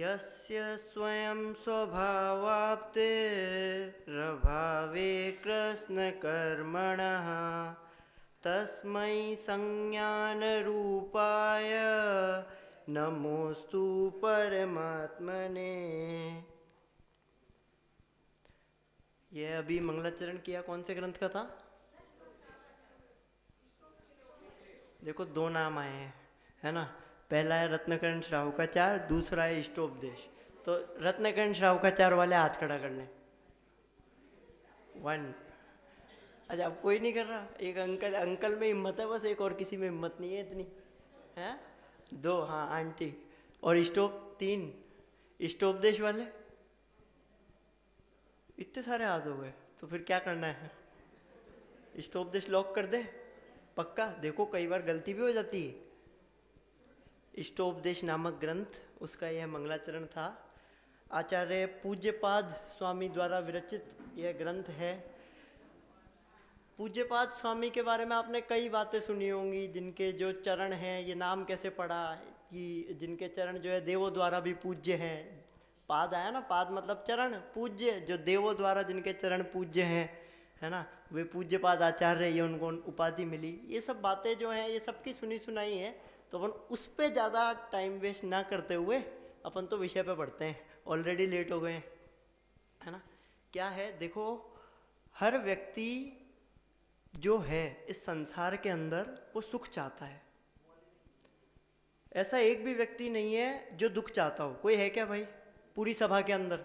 यस्य स्वयं स्वभावाप्तिरभावे कृष्णकर्मणः तस्मै संज्ञानरूपाय नमोस्तु परमात्मने। यह अभी मंगलाचरण किया कौन से ग्रंथ का था? देखो दो नाम आए हैं, है ना। पहला है रत्नकर्ण श्रावकाचार्य, दूसरा है इष्टोपदेश। तो रत्नकर्ण श्रावकाचार्य वाले हाथ खड़ा कर लें। 1। अच्छा, अब कोई नहीं कर रहा? एक अंकल में हिम्मत है बस, एक और किसी में हिम्मत नहीं है इतनी, है। 2, हाँ आंटी। और इष्टोप 3। इष्टोपदेश वाले इतने सारे हाथ हो गए, तो फिर क्या करना है? इष्टोपदेश लॉक कर दे पक्का? देखो कई बार गलती भी हो जाती है। इष्टोपदेश नामक ग्रंथ, उसका यह मंगलाचरण था। आचार्य पूज्यपाद स्वामी द्वारा विरचित यह ग्रंथ है। पूज्यपाद स्वामी के बारे में आपने कई बातें सुनी होंगी, जिनके जो चरण हैं, ये नाम कैसे पड़ा कि जिनके चरण जो है देवों द्वारा भी पूज्य हैं। पाद आया ना, पाद मतलब चरण, पूज्य जो देवों द्वारा जिनके चरण पूज्य हैं, है ना, वे पूज्यपाद आचार्य, ये उनको उपाधि मिली। ये सब बातें जो हैं ये सबकी सुनी सुनाई है, तो अपन उस पर ज़्यादा टाइम वेस्ट ना करते हुए अपन तो विषय पे पढ़ते हैं। ऑलरेडी लेट हो गए हैं, है ना। क्या है देखो, हर व्यक्ति जो है इस संसार के अंदर वो सुख चाहता है। ऐसा एक भी व्यक्ति नहीं है जो दुख चाहता हो। कोई है क्या भाई पूरी सभा के अंदर?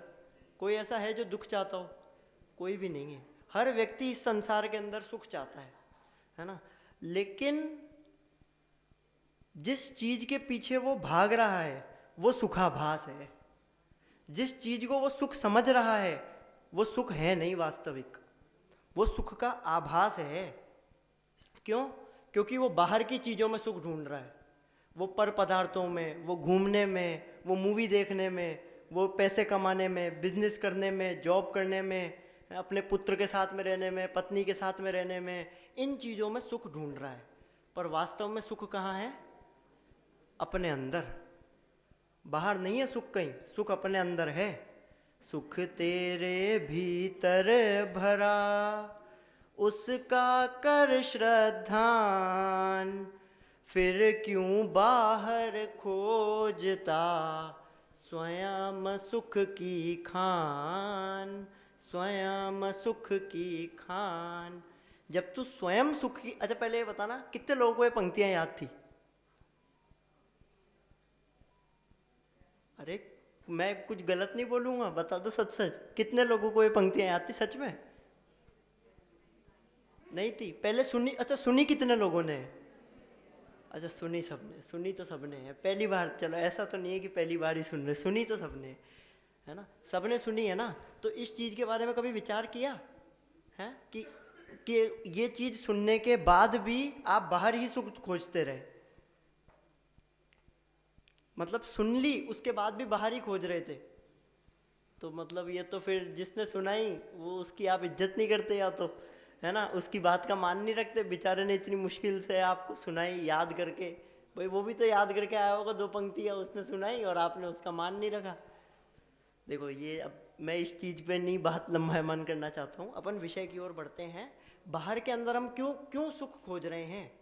कोई ऐसा है जो दुख चाहता हो? कोई भी नहीं है। हर व्यक्ति इस संसार के अंदर सुख चाहता है ना। लेकिन जिस चीज के पीछे वो भाग रहा है वो सुखाभास है। जिस चीज को वो सुख समझ रहा है वो सुख है नहीं वास्तविक, वो सुख का आभास है। क्यों? क्योंकि वो बाहर की चीज़ों में सुख ढूंढ रहा है। वो पर पदार्थों में, वो घूमने में, वो मूवी देखने में, वो पैसे कमाने में, बिजनेस करने में, जॉब करने में, अपने पुत्र के साथ में रहने में, पत्नी के साथ में रहने में, इन चीज़ों में सुख ढूंढ रहा है। पर वास्तव में सुख कहाँ है? अपने अंदर। बाहर नहीं है सुख कहीं, सुख अपने अंदर है। सुख तेरे भीतर भरा उसका कर श्रद्धान, फिर क्यों बाहर खोजता स्वयं सुख की खान, स्वयं सुख की खान। जब तू स्वयं सुख की, अच्छा पहले ये बताना कितने लोगों को ये पंक्तियां याद थी? अरे मैं कुछ गलत नहीं बोलूंगा, बता दो सच सच, कितने लोगों को ये पंक्तियां याद थी सच में? नहीं थी? पहले सुनी? अच्छा सुनी कितने लोगों ने? अच्छा सुनी सबने, सुनी तो सबने है पहली बार। चलो ऐसा तो नहीं है कि पहली बार ही सुन रहे, सुनी तो सबने है ना, सबने सुनी है ना। तो इस चीज़ के बारे में कभी विचार किया है कि ये चीज़ सुनने के बाद भी आप बाहर ही सुख खोजते रहे? मतलब सुन ली उसके बाद भी बाहर ही खोज रहे थे, तो मतलब ये तो फिर जिसने सुनाई वो उसकी आप इज्जत नहीं करते, या तो है ना उसकी बात का मान नहीं रखते। बेचारे ने इतनी मुश्किल से आपको सुनाई याद करके, भाई वो भी तो याद करके आया होगा, 2 पंक्तियाँ उसने सुनाई और आपने उसका मान नहीं रखा। देखो ये, अब मैं इस चीज़ पे नहीं बात लंबायमान करना चाहता हूँ, अपन विषय की ओर बढ़ते हैं। बाहर के अंदर हम क्यों क्यों सुख खोज रहे हैं?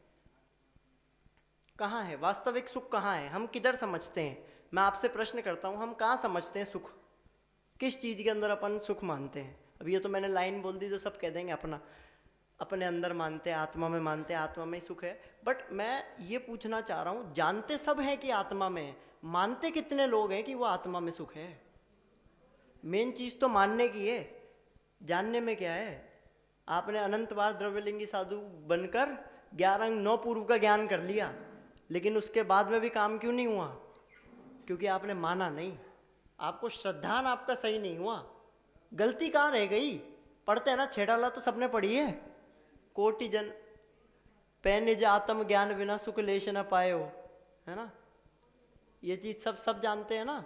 कहाँ है वास्तविक सुख? कहाँ है? हम किधर समझते हैं? मैं आपसे प्रश्न करता हूँ, हम कहाँ समझते हैं सुख? किस चीज़ के अंदर अपन सुख मानते हैं? अब ये तो मैंने लाइन बोल दी तो सब कह देंगे अपना, अपने अंदर मानते हैं, आत्मा में मानते हैं, आत्मा में ही सुख है। बट मैं ये पूछना चाह रहा हूँ, जानते सब हैं कि आत्मा में है, मानते कितने लोग हैं कि वो आत्मा में सुख है? मेन चीज़ तो मानने की है, जानने में क्या है? आपने अनंत बार द्रव्यलिंगी साधु बनकर 11 अंग 9 पूर्व का ज्ञान कर लिया, लेकिन उसके बाद में भी काम क्यों नहीं हुआ? क्योंकि आपने माना नहीं, आपको श्रद्धान आपका सही नहीं हुआ। गलती कहाँ रह गई? पढ़ते हैं ना, छेड़ाला तो सबने पढ़ी है, कोटि जन पै निज आत्म ज्ञान बिना सुख लेश न पाए हो, है ना। ये चीज सब जानते हैं ना।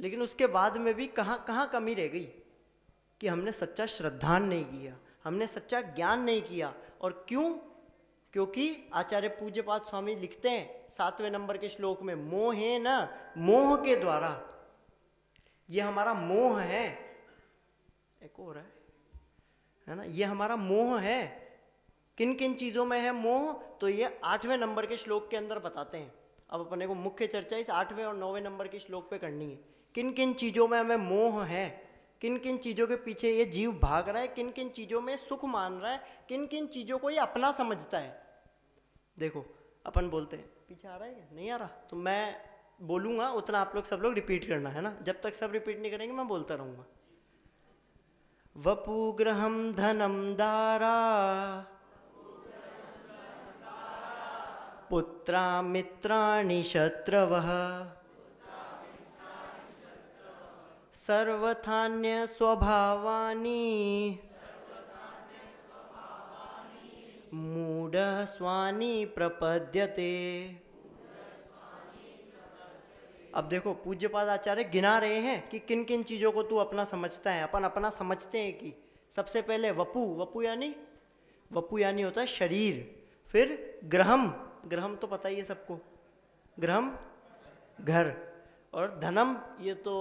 लेकिन उसके बाद में भी कहाँ कहाँ कमी रह गई कि हमने सच्चा श्रद्धान नहीं किया, हमने सच्चा ज्ञान नहीं किया। और क्यों? क्योंकि आचार्य पूज्यपाद स्वामी लिखते हैं 7वें नंबर के श्लोक में, मोहे न, मोह के द्वारा, ये हमारा मोह है, एक हो रहा है ना, ये हमारा मोह है। किन किन चीजों में है मोह, तो ये 8वें नंबर के श्लोक के अंदर बताते हैं। अब अपने को मुख्य चर्चा इस 8वें और 9वें नंबर के श्लोक पे करनी है। किन किन चीजों में हमें मोह है, किन किन चीजों के पीछे ये जीव भाग रहा है, किन किन चीजों में सुख मान रहा है, किन किन चीजों को ये अपना समझता है। देखो अपन बोलते हैं, पीछे आ रहा है क्या, नहीं आ रहा, तो मैं बोलूंगा उतना आप लोग सब लोग रिपीट करना है ना, जब तक सब रिपीट नहीं करेंगे मैं बोलता रहूंगा। वपुग्रहं धनं दारा पुत्रा मित्राणि शत्रवः सर्वथान्य स्वभावानि मूढ़ स्वानि प्रपद्यते। अब देखो पूज्यपाद आचार्य गिना रहे हैं कि किन किन चीजों को तू अपना समझता है, अपन अपना समझते हैं कि सबसे पहले वपु, वपु यानी होता है शरीर, फिर ग्रहम, ग्रहम तो पता ही है सबको, ग्रहम घर, और धनम ये तो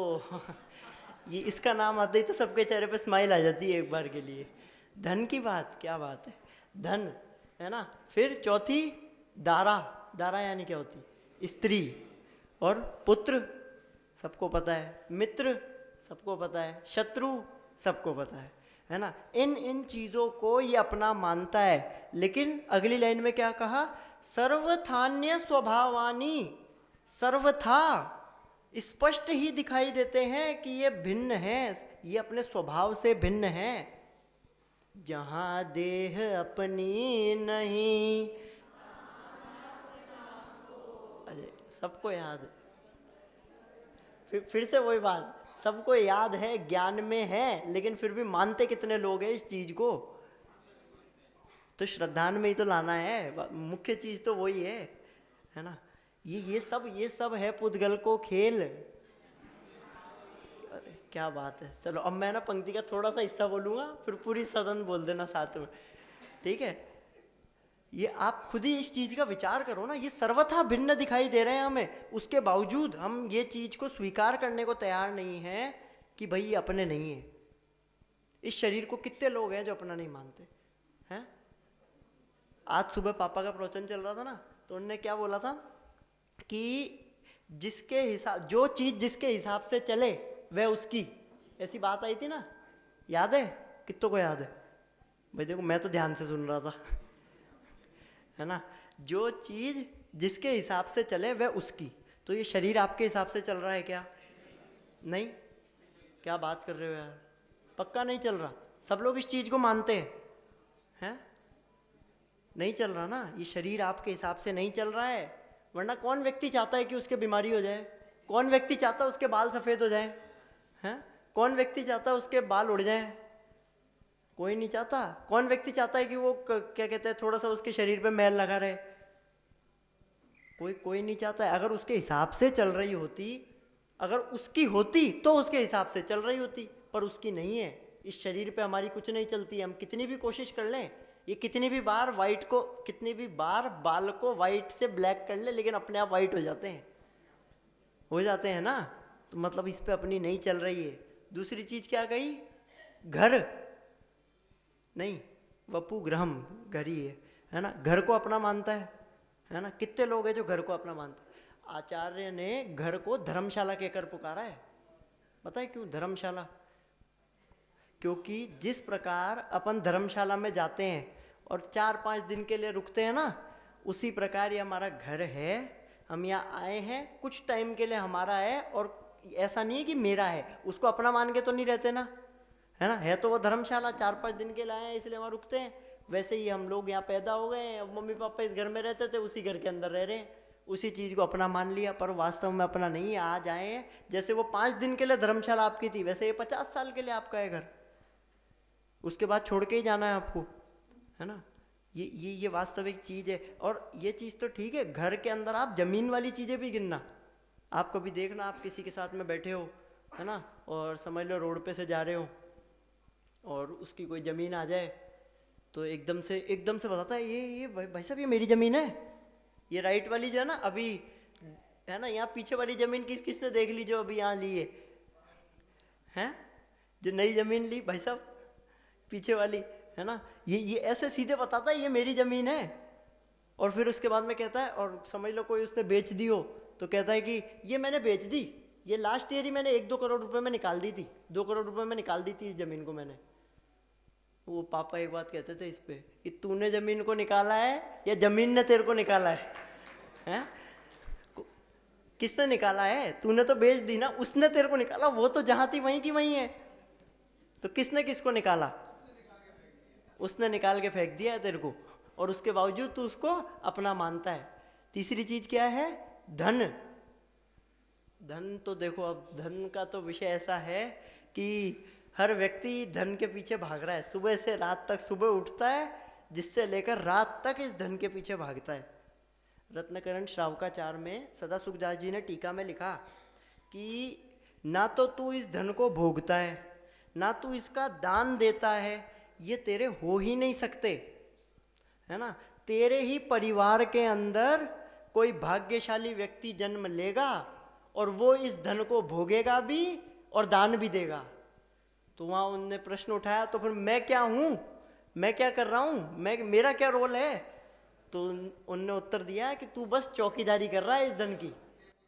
ये इसका नाम आते ही तो सबके चेहरे पे स्माइल आ जाती है एक बार के लिए, धन की बात, क्या बात है, धन है ना। फिर चौथी दारा, दारा यानी क्या होती, स्त्री, और पुत्र सबको पता है, मित्र सबको पता है, शत्रु सबको पता है ना। इन इन चीजों को ये अपना मानता है, लेकिन अगली लाइन में क्या कहा, सर्वथान्य स्वभावानी, सर्वथा स्पष्ट ही दिखाई देते हैं कि ये भिन्न है, ये अपने स्वभाव से भिन्न है। जहां देह अपनी नहीं, अरे सबको याद है, फिर से वही बात, सबको याद है, ज्ञान में है, लेकिन फिर भी मानते कितने लोग हैं इस चीज को, तो श्रद्धान में ही तो लाना है, मुख्य चीज तो वही है ना। ये सब है पुद्गल को खेल। अरे क्या बात है, चलो अब मैं ना पंक्ति का थोड़ा सा हिस्सा बोलूंगा, फिर पूरी सदन बोल देना साथ में, ठीक है। ये आप खुद ही इस चीज का विचार करो ना, ये सर्वथा भिन्न दिखाई दे रहे हैं हमें, उसके बावजूद हम ये चीज को स्वीकार करने को तैयार नहीं है कि भाई ये अपने नहीं है। इस शरीर को कितने लोग हैं जो अपना नहीं मानते हैं। आज सुबह पापा का प्रवचन चल रहा था ना, तो उन्होंने क्या बोला था कि जिसके हिसाब, जो चीज जिसके हिसाब से चले वह उसकी, ऐसी बात आई थी ना, याद है, कितनों को याद है भाई, देखो मैं तो ध्यान से सुन रहा था है ना। जो चीज जिसके हिसाब से चले वह उसकी, तो ये शरीर आपके हिसाब से चल रहा है क्या, नहीं, क्या बात कर रहे हो यार, पक्का नहीं चल रहा, सब लोग इस चीज को मानते हैं, नहीं चल रहा ना, ये शरीर आपके हिसाब से नहीं चल रहा है, वरना कौन व्यक्ति चाहता है कि उसके बीमारी हो जाए, कौन व्यक्ति चाहता है उसके बाल सफेद हो जाए, हैं, कौन व्यक्ति चाहता है उसके बाल उड़ जाए, कोई नहीं चाहता। कौन व्यक्ति चाहता है कि वो क्या कहते हैं थोड़ा सा उसके शरीर पे मैल लगा रहे, कोई नहीं चाहता है। अगर उसके हिसाब से चल रही होती, अगर उसकी होती तो उसके हिसाब से चल रही होती, पर उसकी नहीं है। इस शरीर पे हमारी कुछ नहीं चलती, हम कितनी भी कोशिश कर लें, ये कितनी भी बार वाइट को, कितनी भी बार बाल को वाइट से ब्लैक कर ले, लेकिन अपने आप वाइट हो जाते हैं ना, तो मतलब इस पे अपनी नहीं चल रही है। दूसरी चीज क्या कही, घर नहीं, वपु ग्रहम, घर ही है ना, घर को अपना मानता है ना। कितने लोग हैं जो घर को अपना मानते हैं। आचार्य ने घर को धर्मशाला कहकर पुकारा है, पता है क्यों धर्मशाला, क्योंकि जिस प्रकार अपन धर्मशाला में जाते हैं और 4-5 दिन के लिए रुकते हैं ना, उसी प्रकार ये हमारा घर है, हम यहाँ आए हैं, कुछ टाइम के लिए हमारा है, और ऐसा नहीं है कि मेरा है, उसको अपना मान के तो नहीं रहते ना, है ना, है तो वो धर्मशाला, 4-5 दिन के लिए आए हैं इसलिए वहाँ रुकते हैं। वैसे ही हम लोग यहाँ पैदा हो गए हैं, मम्मी पापा इस घर में रहते थे, उसी घर के अंदर रह रहे हैं, उसी चीज़ को अपना मान लिया, पर वास्तव में अपना नहीं है। आज आए हैं, जैसे वो 5 दिन के लिए धर्मशाला आपकी थी, वैसे ये 50 साल के लिए आपका है घर, उसके बाद छोड़ के ही जाना है आपको, है ना। ये वास्तविक चीज़ है। और ये चीज़ तो ठीक है, घर के अंदर आप जमीन वाली चीज़ें भी गिनना, आप कभी देखना, आप किसी के साथ में बैठे हो, है ना, और समझ लो रोड पे से जा रहे हो और उसकी कोई ज़मीन आ जाए, तो एकदम से बताता है, ये भाई साहब, ये मेरी ज़मीन है। ये राइट वाली जो है ना, अभी है ना, यहाँ पीछे वाली ज़मीन किसने देख ली जो अभी यहाँ ली है, जो नई ज़मीन ली भाई साहब, पीछे वाली, है ना। ये ऐसे सीधे बताता है ये मेरी ज़मीन है। और फिर उसके बाद में कहता है, और समझ लो कोई उसने बेच दी हो, तो कहता है कि ये मैंने बेच दी, ये लास्ट ईयर ही मैंने 1-2 करोड़ रुपए में निकाल दी थी, 2 करोड़ रुपए में निकाल दी थी इस ज़मीन को मैंने। वो पापा एक बात कहते थे इस पे कि तूने ज़मीन को निकाला है या ज़मीन ने तेरे को निकाला है? किसने निकाला है? तूने तो बेच दी ना, उसने तेरे को निकाला, वो तो जहां थी वहीं की वहीं है। तो किसने किसको निकाला? उसने निकाल के फेंक दिया है तेरे को, और उसके बावजूद तू उसको अपना मानता है। तीसरी चीज क्या है? धन। धन तो देखो, अब धन का तो विषय ऐसा है कि हर व्यक्ति धन के पीछे भाग रहा है, सुबह से रात तक। सुबह उठता है जिससे लेकर रात तक इस धन के पीछे भागता है। रत्नकरण श्रावकाचार में सदा सुखदास जी ने टीका में लिखा कि ना तो तू इस धन को भोगता है, ना तू इसका दान देता है, ये तेरे हो ही नहीं सकते, है ना। तेरे ही परिवार के अंदर कोई भाग्यशाली व्यक्ति जन्म लेगा और वो इस धन को भोगेगा भी और दान भी देगा। तो वहाँ उनने प्रश्न उठाया, तो फिर मैं क्या हूँ, मैं क्या कर रहा हूँ, मेरा क्या रोल है? तो उनने उत्तर दिया कि तू बस चौकीदारी कर रहा है इस धन की,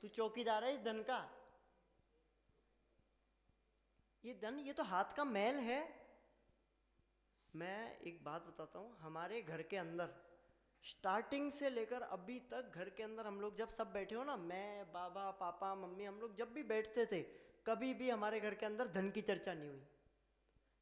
तू चौकीदार है इस धन का। ये धन, ये तो हाथ का मैल है। मैं एक बात बताता हूँ, हमारे घर के अंदर स्टार्टिंग से लेकर अभी तक घर के अंदर हम लोग जब सब बैठे हो ना, मैं, बाबा, पापा, मम्मी, हम लोग जब भी बैठते थे, कभी भी हमारे घर के अंदर धन की चर्चा नहीं हुई।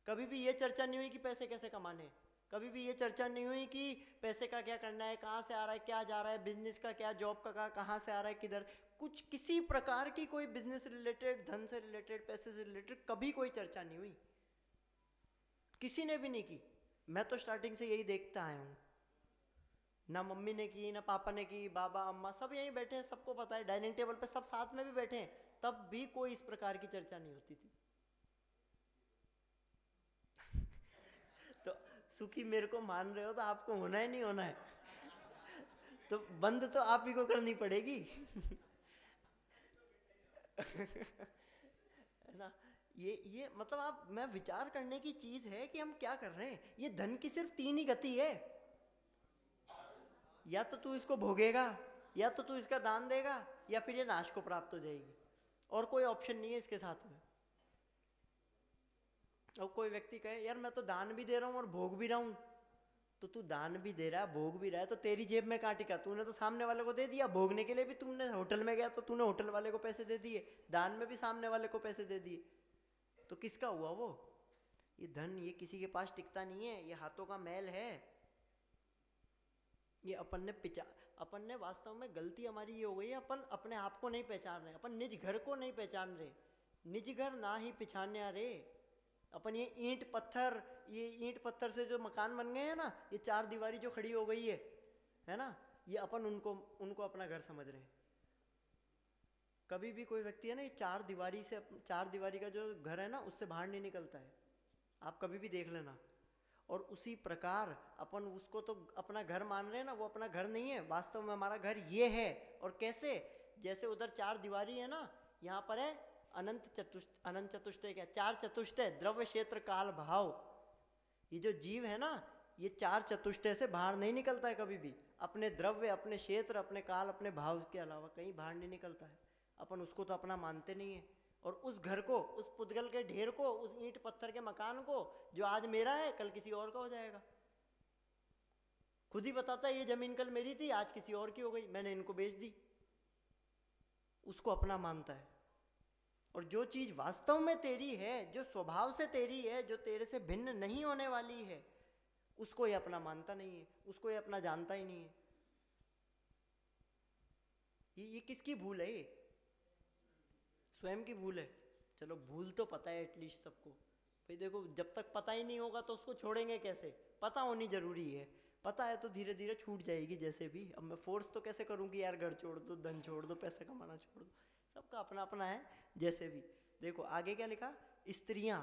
कभी भी ये चर्चा नहीं हुई कि पैसे कैसे कमाने, कभी भी ये चर्चा नहीं हुई कि पैसे का क्या करना है, कहाँ से आ रहा है, क्या जा रहा है, बिजनेस का क्या, जॉब का कहाँ से आ रहा है, किधर, कुछ किसी प्रकार की कोई बिजनेस रिलेटेड, धन से रिलेटेड, पैसे से रिलेटेड कभी कोई चर्चा नहीं हुई, किसी ने भी नहीं की। मैं तो स्टार्टिंग से यही देखता आया हूँ, ना मम्मी ने की, ना पापा ने की, बाबा अम्मा सब यहीं बैठे हैं, सबको पता है, डाइनिंग टेबल पे सब साथ में भी बैठे हैं, तब भी कोई इस प्रकार की चर्चा नहीं होती थी। तो सुखी मेरे को मान रहे हो तो आपको होना ही नहीं होना है, तो बंद तो आप ही को करनी पड़ेगी। है ना। ये मतलब आप, मैं विचार करने की चीज है कि हम क्या कर रहे हैं। ये धन की सिर्फ 3 ही गति है, या तो तू इसको भोगेगा, या तो तू इसका दान देगा, या फिर ये नाश को प्राप्त हो जाएगी, और कोई ऑप्शन नहीं है इसके साथ में। और कोई व्यक्ति कहे यार मैं तो दान भी दे रहा हूँ और भोग भी रहा हूँ, तो तू दान भी दे रहा है, भोग भी रहा है, तो तेरी जेब में कहाँ टिका? तूने तो सामने वाले को दे दिया, भोगने के लिए भी तुमने होटल में गया तो तूने होटल वाले को पैसे दे दिए, दान में भी सामने वाले को पैसे दे दिए, तो किसका हुआ वो? ये धन, ये किसी के पास टिकता नहीं है, ये हाथों का मैल है। ये अपन ने वास्तव में गलती हमारी ये हो गई है, अपन अपने आप को नहीं पहचान रहे, अपन निज घर को नहीं पहचान रहे, निज घर ना ही पहचाने रहे। अपन ये ईंट पत्थर से जो मकान बन गए हैं ना, ये 4 दीवारी जो खड़ी हो गई है ना, ये अपन उनको अपना घर समझ रहे हैं। कभी भी कोई व्यक्ति है ना, ये 4 दीवारी का जो घर है ना, उससे बाहर नहीं निकलता है, आप कभी भी देख लेना। और उसी प्रकार अपन उसको तो अपना घर मान रहे हैं ना, वो अपना घर नहीं है, वास्तव में हमारा घर ये है। और कैसे? जैसे उधर 4 दीवारी है ना, यहाँ पर है अनंत चतुष्टय, क्या 4 चतुष्टय, द्रव्य क्षेत्र काल भाव। ये जो जीव है ना, ये 4 चतुष्टय से बाहर नहीं निकलता है कभी भी, अपने द्रव्य, अपने क्षेत्र, अपने काल, अपने भाव के अलावा कहीं बाहर नहीं निकलता है। अपन उसको तो अपना मानते नहीं है। और उस घर को, उस पुद्गल के ढेर को, उस ईंट पत्थर के मकान को, जो आज मेरा है कल किसी और का हो जाएगा। खुद ही बताता है ये जमीन कल मेरी थी, आज किसी और की हो गई, मैंने इनको बेच दी, उसको अपना मानता है। और जो चीज वास्तव में तेरी है, जो स्वभाव से तेरी है, जो तेरे से भिन्न नहीं होने वाली है, उसको ये अपना मानता नहीं है, उसको ये अपना जानता ही नहीं है। ये किसकी भूल है? ये स्वयं की भूल है। चलो भूल तो पता है एटलीस्ट सबको। भाई देखो, जब तक पता ही नहीं होगा तो उसको छोड़ेंगे कैसे? पता होनी जरूरी है। पता है तो धीरे धीरे छूट जाएगी जैसे भी। अब मैं फोर्स तो कैसे करूँ कि यार घर छोड़ दो, धन छोड़ दो, पैसा कमाना छोड़ दो। सबका अपना अपना है जैसे भी। देखो आगे क्या लिखा, स्त्रियां,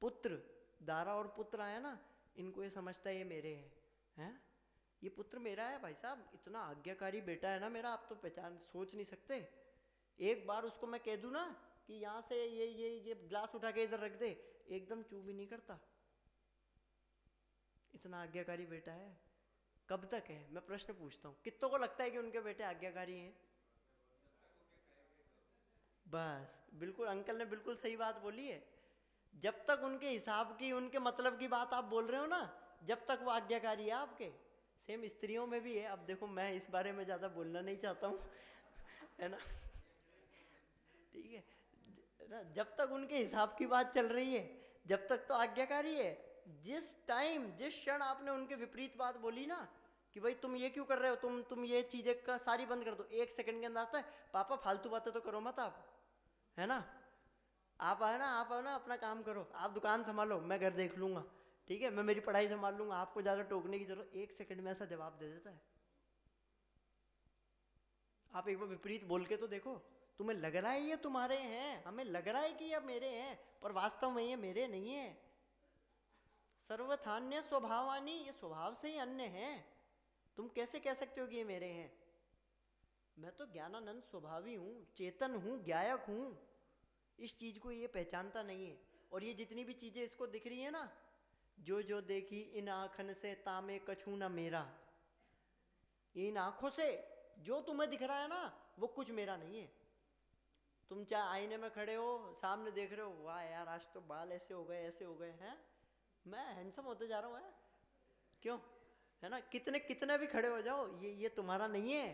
पुत्र, दारा और पुत्र आया ना, इनको ये समझता है ये मेरे हैं। ये पुत्र मेरा है भाई साहब, इतना आज्ञाकारी बेटा है ना मेरा, आप तो पहचान सोच नहीं सकते। एक बार उसको मैं कह दूं ना कि यहाँ से ये ग्लास उठा के इधर रख दे, एकदम चू भी नहीं करता। इतना आज्ञाकारी बेटा है। कब तक है, मैं प्रश्न पूछता हूँ, कितनों को लगता है कि उनके बेटे आज्ञाकारी हैं? बस बिल्कुल, अंकल ने बिल्कुल सही बात बोली है। जब तक उनके हिसाब की, उनके मतलब की बात आप बोल रहे हो ना, जब तक वो आज्ञाकारी है आपके। सेम स्त्रियों में भी है। अब देखो, मैं इस बारे में ज़्यादा बोलना नहीं चाहता हूँ है ना, ठीक है ना, जब तक उनके हिसाब की बात चल रही है, जब तक तो आज्ञाकारी है। जिस टाइम, जिस क्षण आपने उनके विपरीत बात बोली ना कि भाई तुम ये क्यों कर रहे हो, तुम ये चीजें का सारी बंद कर दो, एक सेकंड के अंदर आता है, पापा फालतू बातें तो करो मत आप, है ना, आप आए ना, आप आओ ना, अपना काम करो, आप दुकान संभालो, मैं घर देख लूंगा, ठीक है, मैं मेरी पढ़ाई संभाल लूंगा, आपको ज़्यादा टोकने की जरूरत। एक सेकंड में ऐसा जवाब दे देता है। आप एक बार विपरीत बोल के तो देखो, तुम्हें लग रहा है ये तुम्हारे हैं, हमें लग रहा है कि ये मेरे हैं, पर वास्तव में ये मेरे नहीं है। सर्वथान्य स्वभावानी, ये स्वभाव से ही अन्य हैं। तुम कैसे कह सकते हो कि ये मेरे हैं? मैं तो ज्ञानानंद स्वभावी हूँ, चेतन हूँ, ज्ञायक हूँ। इस चीज को ये पहचानता नहीं है। और ये जितनी भी चीजें इसको दिख रही है ना, जो जो देखी इन आँखन से तामे कछू ना मेरा, इन आंखों से जो तुम्हें दिख रहा है ना, वो कुछ मेरा नहीं है। तुम चाहे आईने में खड़े हो, सामने देख रहे हो, वाह यार आज तो बाल ऐसे हो गए, ऐसे हो गए हैं, मैं हैंडसम होते जा रहा हूँ, है क्यों, है ना, कितने कितने भी खड़े हो जाओ, ये तुम्हारा नहीं है।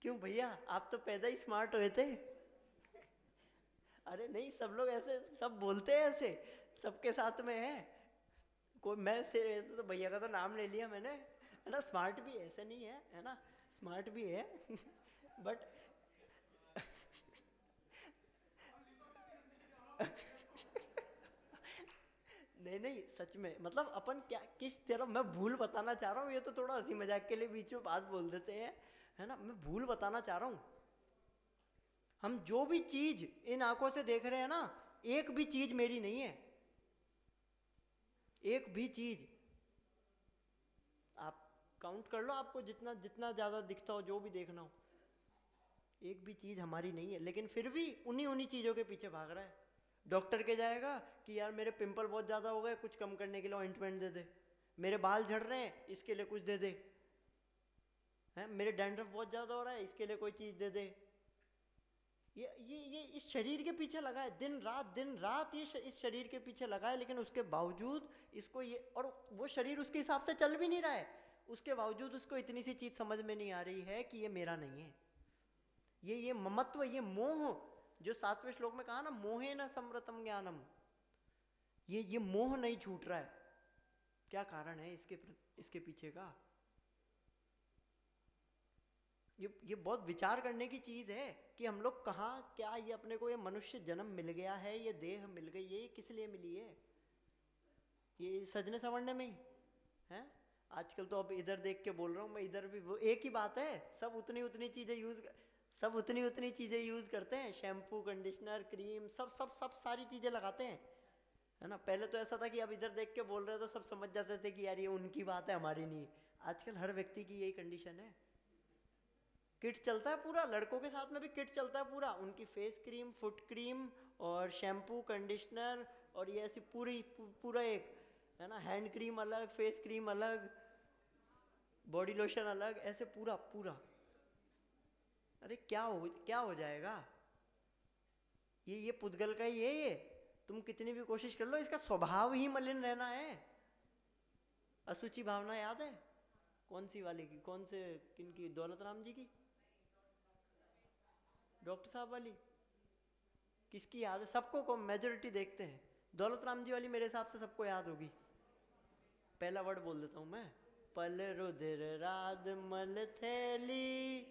क्यों भैया, आप तो पैदा ही स्मार्ट हुए थे। अरे नहीं, सब लोग ऐसे सब बोलते हैं, ऐसे सबके साथ में है कोई। मैं से ऐसे तो भैया का तो नाम ले लिया मैंने, है ना, स्मार्ट भी ऐसे नहीं है ना, स्मार्ट भी है बट नहीं नहीं, सच में, मतलब अपन क्या किस तरह, मैं भूल बताना चाह रहा हूँ, ये तो थोड़ा हंसी मजाक के लिए बीच में बात बोल देते हैं, है ना, मैं भूल बताना चाह रहा हूँ। हम जो भी चीज इन आंखों से देख रहे हैं ना, एक भी चीज मेरी नहीं है, एक भी चीज। आप काउंट कर लो, आपको जितना जितना ज्यादा दिखता हो, जो भी देखना हो, एक भी चीज हमारी नहीं है। लेकिन फिर भी उन्हीं उन्हीं चीजों के पीछे भाग रहा है। डॉक्टर के जाएगा कि यार मेरे पिंपल बहुत ज़्यादा हो गए, कुछ कम करने के लिए ऑइंटमेंट दे दे, मेरे बाल झड़ रहे हैं इसके लिए कुछ दे दे, हैं मेरे डैंड्रफ बहुत ज़्यादा हो रहा है इसके लिए कोई चीज़ दे दे। ये इस शरीर के पीछे लगा है, दिन रात ये इस शरीर के पीछे लगा है, लेकिन उसके बावजूद इसको ये, और वो शरीर उसके हिसाब से चल भी नहीं रहा है, उसके बावजूद उसको इतनी सी चीज़ समझ में नहीं आ रही है कि ये मेरा नहीं है। ये ममत्व, ये मोह, जो 7वें श्लोक में कहा ना, मोहे न समृतम ज्ञानम, ये मोह नहीं छूट रहा है। क्या कारण है इसके पीछे का? ये बहुत विचार करने की चीज है कि हम लोग कहाँ, क्या ये अपने को ये मनुष्य जन्म मिल गया है, ये देह मिल गई, ये किस लिए मिली है? ये सजने संवरने में ही है। आजकल तो अब इधर देख के बोल रहा हूँ मैं, इधर भी वो एक ही बात है, सब उतनी उतनी चीजें यूज करते हैं, शैम्पू, कंडीशनर, क्रीम, सब सब सब सारी चीजें लगाते हैं, है ना। पहले तो ऐसा था कि अब इधर देख के बोल रहे तो सब समझ जाते थे कि यार ये उनकी बात है, हमारी नहीं है। आजकल हर व्यक्ति की यही कंडीशन है। किट चलता है पूरा, लड़कों के साथ में भी किट चलता है पूरा, उनकी फेस क्रीम, फुट क्रीम और शैम्पू, कंडीशनर, और ये ऐसी पूरा एक, है ना, हैंड क्रीम अलग, फेस क्रीम अलग, बॉडी लोशन अलग, ऐसे पूरा पूरा। अरे क्या हो जाएगा? ये पुद्गल का ही है ये। तुम कितनी भी कोशिश कर लो, इसका स्वभाव ही मलिन रहना है। असुचि भावना याद है? कौन सी वाली की, कौन से, किन की, दौलत राम जी की, डॉक्टर साहब वाली? किसकी याद है? सबको को मेजोरिटी देखते हैं। दौलत राम जी वाली मेरे हिसाब से सबको याद होगी। पहला वर्ड बोल देता हूं मैं, पल रुधिर राध मल थैली,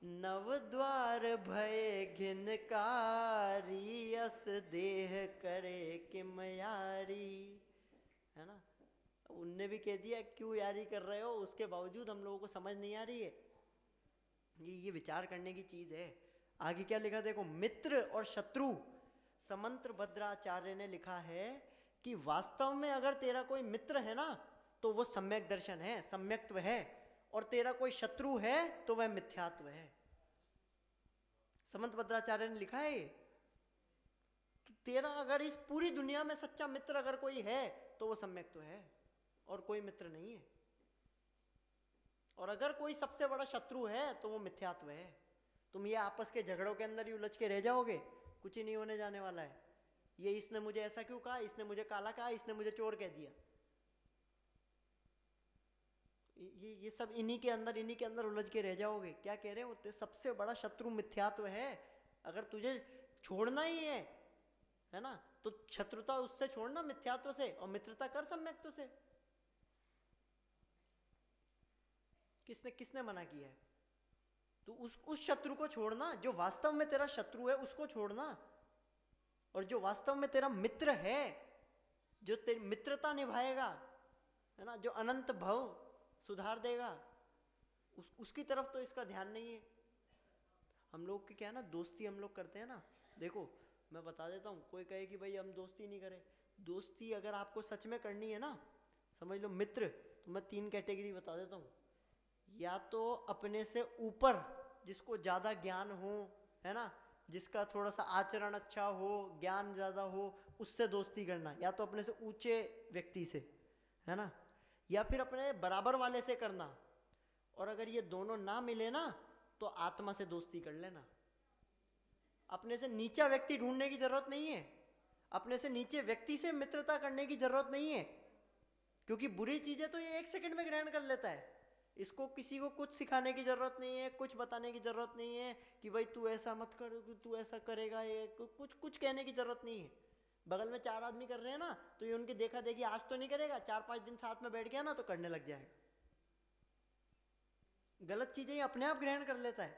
नव द्वार भय घिनकारी, अस देह करे किमयारी, है ना। उनने भी कह दिया क्यों यारी कर रहे हो, उसके बावजूद हम लोगों को समझ नहीं आ रही है। ये विचार करने की चीज है। आगे क्या लिखा देखो, मित्र और शत्रु समंत्र भद्राचार्य ने लिखा है कि वास्तव में अगर तेरा कोई मित्र है ना तो वो सम्यक दर्शन है, सम्यक्त्व है, और तेरा कोई शत्रु है तो वह मिथ्यात्व है। समंत भद्राचार्य ने लिखा है। तो तेरा अगर इस पूरी दुनिया में सच्चा मित्र अगर कोई है तो वो सम्यक्त्व है और कोई मित्र नहीं है, और अगर कोई सबसे बड़ा शत्रु है तो वो मिथ्यात्व है। तुम ये आपस के झगड़ों के अंदर ही उलझ के रह जाओगे, कुछ ही नहीं होने जाने वाला है। ये इसने मुझे ऐसा क्यों कहा, इसने मुझे काला कहा, इसने मुझे चोर कह दिया, ये सब इन्हीं के अंदर उलझ के रह जाओगे। क्या कह रहे हो, तो सबसे बड़ा शत्रु मिथ्यात्व है। अगर तुझे छोड़ना ही है ना, तो शत्रुता उससे छोड़ना, मिथ्यात्व से, और मित्रता कर सम्यक्त्व से। किसने किसने मना किया है? तो उस शत्रु को छोड़ना, जो वास्तव में तेरा शत्रु है उसको छोड़ना, और जो वास्तव में तेरा मित्र है, जो तेरी मित्रता निभाएगा, है ना, जो अनंत भव सुधार देगा, उसकी तरफ तो इसका ध्यान नहीं है। हम लोग की क्या है ना, दोस्ती हम लोग करते हैं ना, देखो मैं बता देता हूँ, कोई कहे कि भाई हम दोस्ती नहीं करें। दोस्ती अगर आपको सच में करनी है ना, समझ लो मित्र, तो मैं 3 कैटेगरी बता देता हूँ। या तो अपने से ऊपर, जिसको ज़्यादा ज्ञान हो, है ना, जिसका थोड़ा सा आचरण अच्छा हो, ज्ञान ज़्यादा हो, उससे दोस्ती करना, या तो अपने से ऊंचे व्यक्ति से, है ना, या फिर अपने बराबर वाले से करना। और अगर ये दोनों ना मिले ना तो आत्मा से दोस्ती कर लेना। अपने से नीचा व्यक्ति ढूंढने की जरूरत नहीं है, अपने से नीचे व्यक्ति से मित्रता करने की जरूरत नहीं है, क्योंकि बुरी चीजें तो ये 1 सेकंड में ग्रहण कर लेता है। इसको किसी को कुछ सिखाने की जरूरत नहीं है, कुछ बताने की जरूरत नहीं है कि भाई तू ऐसा मत कर, तू ऐसा करेगा, ये कुछ कुछ कहने की जरूरत नहीं है। बगल में 4 आदमी कर रहे हैं ना, तो ये उनकी देखा देखी आज तो नहीं करेगा, 4-5 दिन साथ में बैठ गया ना तो करने लग जाएगा। गलत चीजें ये अपने आप ग्रहण कर लेता है,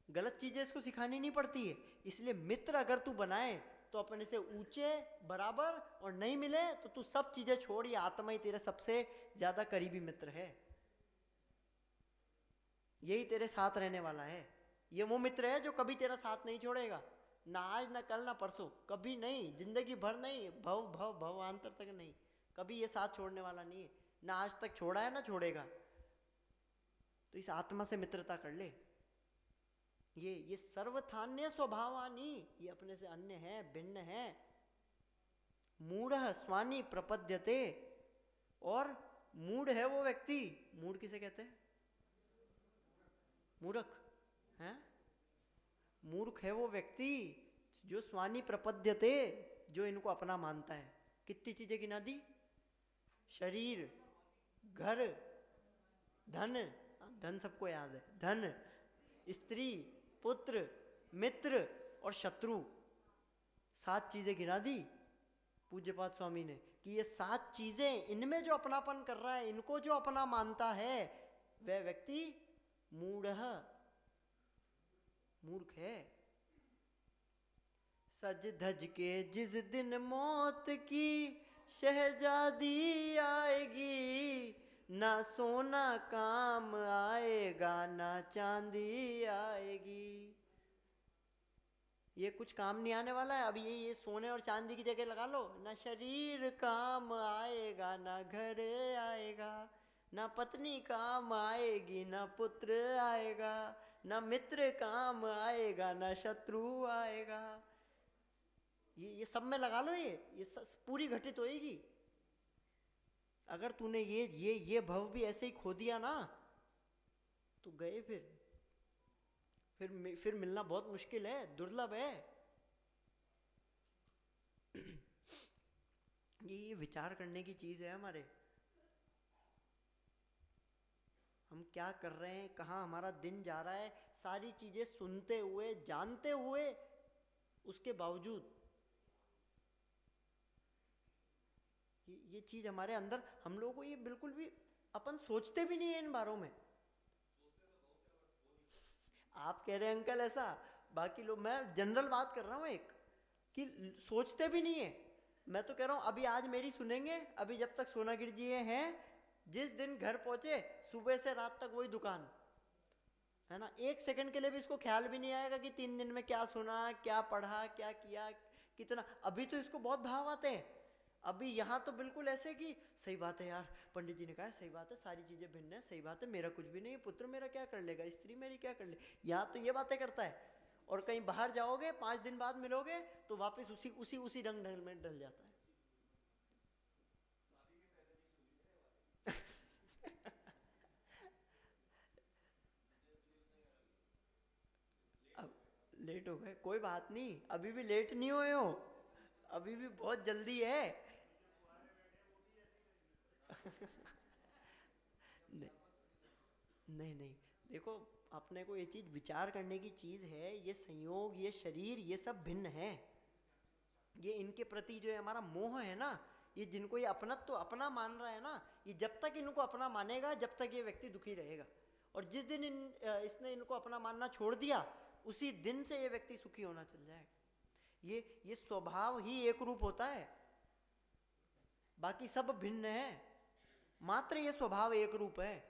गलत चीजें इसको सिखानी नहीं पड़ती है। इसलिए मित्र अगर तू बनाए तो अपने से ऊंचे, बराबर, और नहीं मिले तो तू सब चीजें छोड़, ये आत्मा ही तेरे सबसे ज्यादा करीबी मित्र है, यही तेरे साथ रहने वाला है। ये वो मित्र है जो कभी तेरा साथ नहीं छोड़ेगा, ना आज ना कल ना परसों, कभी नहीं, जिंदगी भर नहीं, भव भव भवांतर तक नहीं, कभी ये साथ छोड़ने वाला नहीं है, ना आज तक छोड़ा है ना छोड़ेगा। तो इस आत्मा से मित्रता कर ले। ये सर्वथान्य स्वभावानी, ये अपने से अन्य है, भिन्न है। मूढ़ स्वानी प्रपद्यते, और मूढ़ है वो व्यक्ति, मूढ़ किसे कहते हैं, मूर्ख है, मूर्ख है वो व्यक्ति जो स्वानी प्रपद्यते, जो इनको अपना मानता है। कितनी चीजें गिना दी, शरीर, घर, धन, धन सबको याद है, धन, स्त्री, पुत्र, मित्र और शत्रु, 7 चीजें गिना दी पूज्यपाद स्वामी ने, कि ये 7 चीजें, इनमें जो अपनापन कर रहा है, इनको जो अपना मानता है, वह व्यक्ति मूढ़, मूर्ख है। सज धज के जिस दिन मौत की शहजादी आएगी, ना सोना काम आएगा ना चांदी आएगी। ये कुछ काम नहीं आने वाला है। अभी ये सोने और चांदी की जगह लगा लो, ना शरीर काम आएगा ना घर आएगा, ना पत्नी काम आएगी ना पुत्र आएगा, ना मित्र काम आएगा ना शत्रु आएगा। ये सब में लगा लो, ये पूरी घटित होएगी। अगर तूने ये भव भी ऐसे ही खो दिया ना तो गए, फिर मिलना बहुत मुश्किल है, दुर्लभ है। ये विचार करने की चीज है हमारे, हम क्या कर रहे हैं, कहाँ हमारा दिन जा रहा है, सारी चीजें सुनते हुए, जानते हुए, उसके बावजूद ये चीज हमारे अंदर, हम लोगों को ये बिल्कुल भी, अपन सोचते भी नहीं है इन बारों में। आप कह रहे हैं अंकल ऐसा, बाकी लोग, मैं जनरल बात कर रहा हूँ एक, कि सोचते भी नहीं है। मैं तो कह रहा हूँ अभी आज मेरी सुनेंगे, अभी जब तक सोनागिर जी हैं, जिस दिन घर पहुंचे सुबह से रात तक वही दुकान, है ना, 1 सेकंड के लिए भी इसको ख्याल भी नहीं आएगा कि 3 दिन में क्या सुना, क्या पढ़ा, क्या किया, कितना, अभी तो इसको बहुत भाव आते हैं, अभी यहाँ तो बिल्कुल ऐसे कि सही बात है यार, पंडित जी ने कहा सही बात है, सारी चीजें भिन्न है, सही बात है, मेरा कुछ भी नहीं है, पुत्र मेरा क्या कर लेगा, स्त्री मेरी क्या कर ले, यहाँ तो ये बातें करता है। और कहीं बाहर जाओगे 5 दिन बाद मिलोगे तो वापस उसी उसी उसी रंग ढंग में डल जाता है। अब लेट हो गए, कोई बात नहीं, अभी भी लेट नहीं हुए हो, अभी भी बहुत जल्दी है। नहीं नहीं नहीं, देखो अपने को ये चीज विचार करने की चीज है, ये संयोग, ये शरीर, ये सब भिन्न है। ये इनके प्रति जो है हमारा मोह है ना, ये जिनको ये अपनत्व तो अपना मान रहा है ना, ये जब तक इनको अपना मानेगा जब तक ये व्यक्ति दुखी रहेगा। और जिस दिन इसने इनको अपना मानना छोड़ दिया, उसी दिन से ये व्यक्ति सुखी होना चल जाएगा। ये स्वभाव ही एक रूप होता है, बाकी सब भिन्न है, मात्र ये स्वभाव एक रूप है।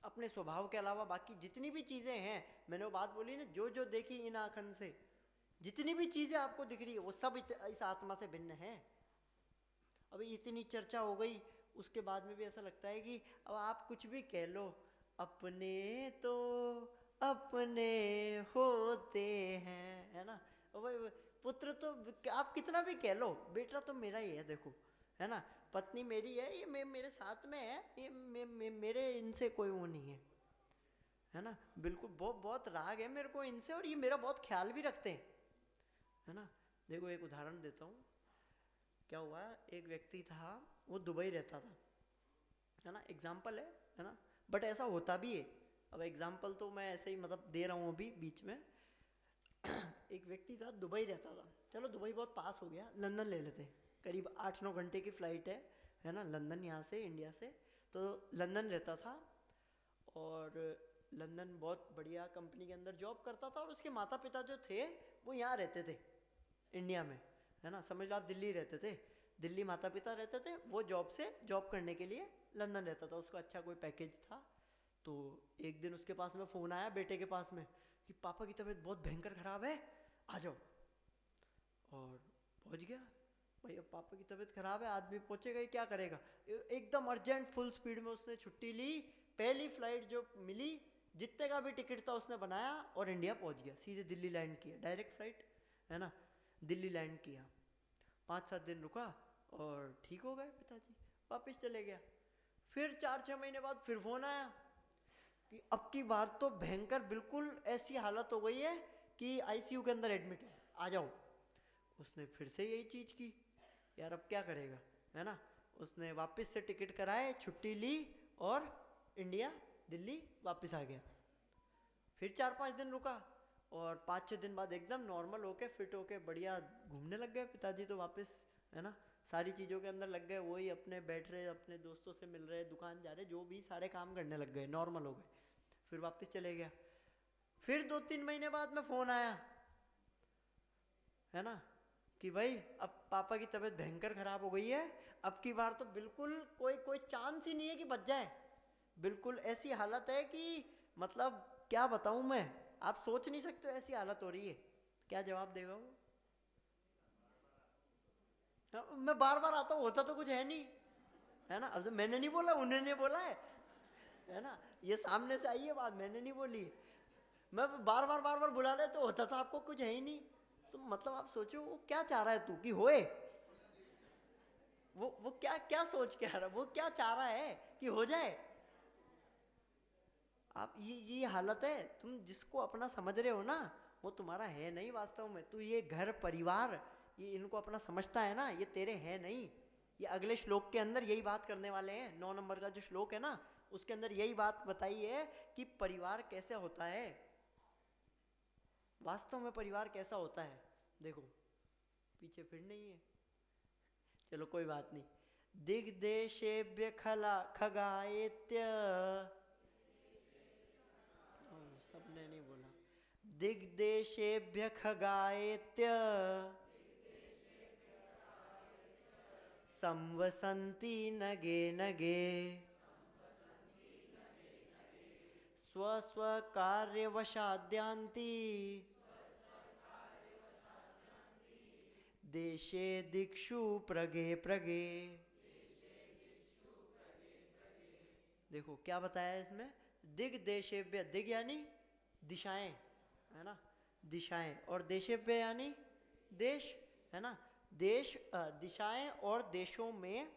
अपने स्वभाव के अलावा बाकी जितनी भी चीजें हैं, मैंने वो बात बोली ना, जो जो देखी इन आँखन से, जितनी भी चीजें आपको दिख रही है वो सब इस आत्मा से भिन्न है। अभी इतनी चर्चा हो गई, उसके बाद में भी ऐसा लगता है कि अब आप कुछ भी कह लो, अपने तो अपने होते हैं, है ना। वही पुत्र तो आप कितना भी कह लो, बेटा तो मेरा ही है, देखो, है ना, पत्नी मेरी है, ये मेरे साथ में है, ये मेरे इनसे कोई वो नहीं है ना, बिल्कुल बहुत बहुत राग है मेरे को इनसे, और ये मेरा बहुत ख्याल भी रखते हैं, है ना। देखो एक उदाहरण देता हूँ, क्या हुआ, एक व्यक्ति था, वो दुबई रहता था, है ना, एग्जाम्पल है ना, बट ऐसा होता भी है। अब एग्जाम्पल तो मैं ऐसे ही मतलब दे रहा हूँ अभी बीच में। एक व्यक्ति था, दुबई रहता था, चलो दुबई बहुत पास हो गया, लंदन ले लेते हैं, करीब 8-9 घंटे की फ़्लाइट है ना, लंदन यहाँ से, इंडिया से। तो लंदन रहता था, और लंदन बहुत बढ़िया कंपनी के अंदर जॉब करता था, और उसके माता पिता जो थे वो यहाँ रहते थे इंडिया में, है ना, समझ लो आप दिल्ली रहते थे, दिल्ली माता पिता रहते थे, वो जॉब करने के लिए लंदन रहता था, उसका अच्छा कोई पैकेज था। तो एक दिन उसके पास में फ़ोन आया बेटे के पास में कि पापा की तबीयत बहुत भयंकर ख़राब है, आ जाओ। और पहुंच गया भाई, अब पापा की तबीयत खराब है, आदमी पहुंचेगा ही, क्या करेगा, एकदम अर्जेंट फुल स्पीड में उसने छुट्टी ली, पहली फ्लाइट जो मिली, जितने का भी टिकट था उसने बनाया, और इंडिया पहुंच गया, सीधे दिल्ली लैंड किया, डायरेक्ट फ्लाइट, है ना, दिल्ली लैंड किया। 5-7 दिन रुका और ठीक हो गए पिताजी, वापस चले गया। फिर 4-6 महीने बाद फिर फोन आया कि अब की बार तो भयंकर बिल्कुल ऐसी हालत हो गई है कि आईसीयू के अंदर एडमिट है, आ जाओ। उसने फिर से यही चीज़ की, यार अब क्या करेगा, है ना, उसने वापस से टिकट कराए, छुट्टी ली, और इंडिया दिल्ली वापस आ गया। फिर 4-5 दिन रुका, और 5-6 दिन बाद एकदम नॉर्मल होके, फिट होके, बढ़िया घूमने लग गए पिताजी तो वापस, है ना, सारी चीज़ों के अंदर लग गए, वही अपने बैठ रहे, अपने दोस्तों से मिल रहे, दुकान जा रहे, जो भी सारे काम करने लग गए, नॉर्मल हो गए। फिर वापस चले गया। फिर 2-3 महीने बाद में फ़ोन आया, है ना, कि भाई अब पापा की तबीयत भयंकर खराब हो गई है, अब की बार तो बिल्कुल कोई कोई चांस ही नहीं है कि बच जाए, बिल्कुल ऐसी हालत है कि मतलब क्या बताऊं मैं, आप सोच नहीं सकते ऐसी हालत हो रही है। क्या जवाब देगा वो? हाँ, मैं बार बार आता हूँ, होता तो कुछ है नहीं, है ना, अब तो मैंने नहीं बोला, उन्होंने बोला है ना, ये सामने से आई है बात, मैंने नहीं बोली। मैं बार बार बुला ले तो होता तो आपको कुछ है ही नहीं। तो मतलब आप सोचो वो क्या चाह रहा है तू कि होए, वो क्या क्या सोच के आ रहा है, वो क्या चाह रहा है कि हो जाए। आप ये हालत है, तुम जिसको अपना समझ रहे हो ना, वो तुम्हारा है नहीं वास्तव में। तू ये घर परिवार, ये इनको अपना समझता है ना, ये तेरे है नहीं। ये अगले श्लोक के अंदर यही बात करने वाले हैं, 9 नंबर का जो श्लोक है ना, उसके अंदर यही बात बताई है कि परिवार कैसे होता है, वास्तव में परिवार कैसा होता है। देखो पीछे फिर नहीं है, चलो कोई बात नहीं। दिग्देशेभ्य खला खगाएत्य, सबने नहीं बोला, दिग्देशेभ्य खगाएत्य संवसन्ति नगे नगे स्वस्वकार्यवशाद्यांति देशे दिक्षु प्रगे प्रगे। देखो क्या बताया है इसमें, दिग देशेभ्य, दिग यानी दिशाएं, है ना, दिशाएं, और देशेभ्य यानी देश, है ना, देश, दिशाएं और देशों में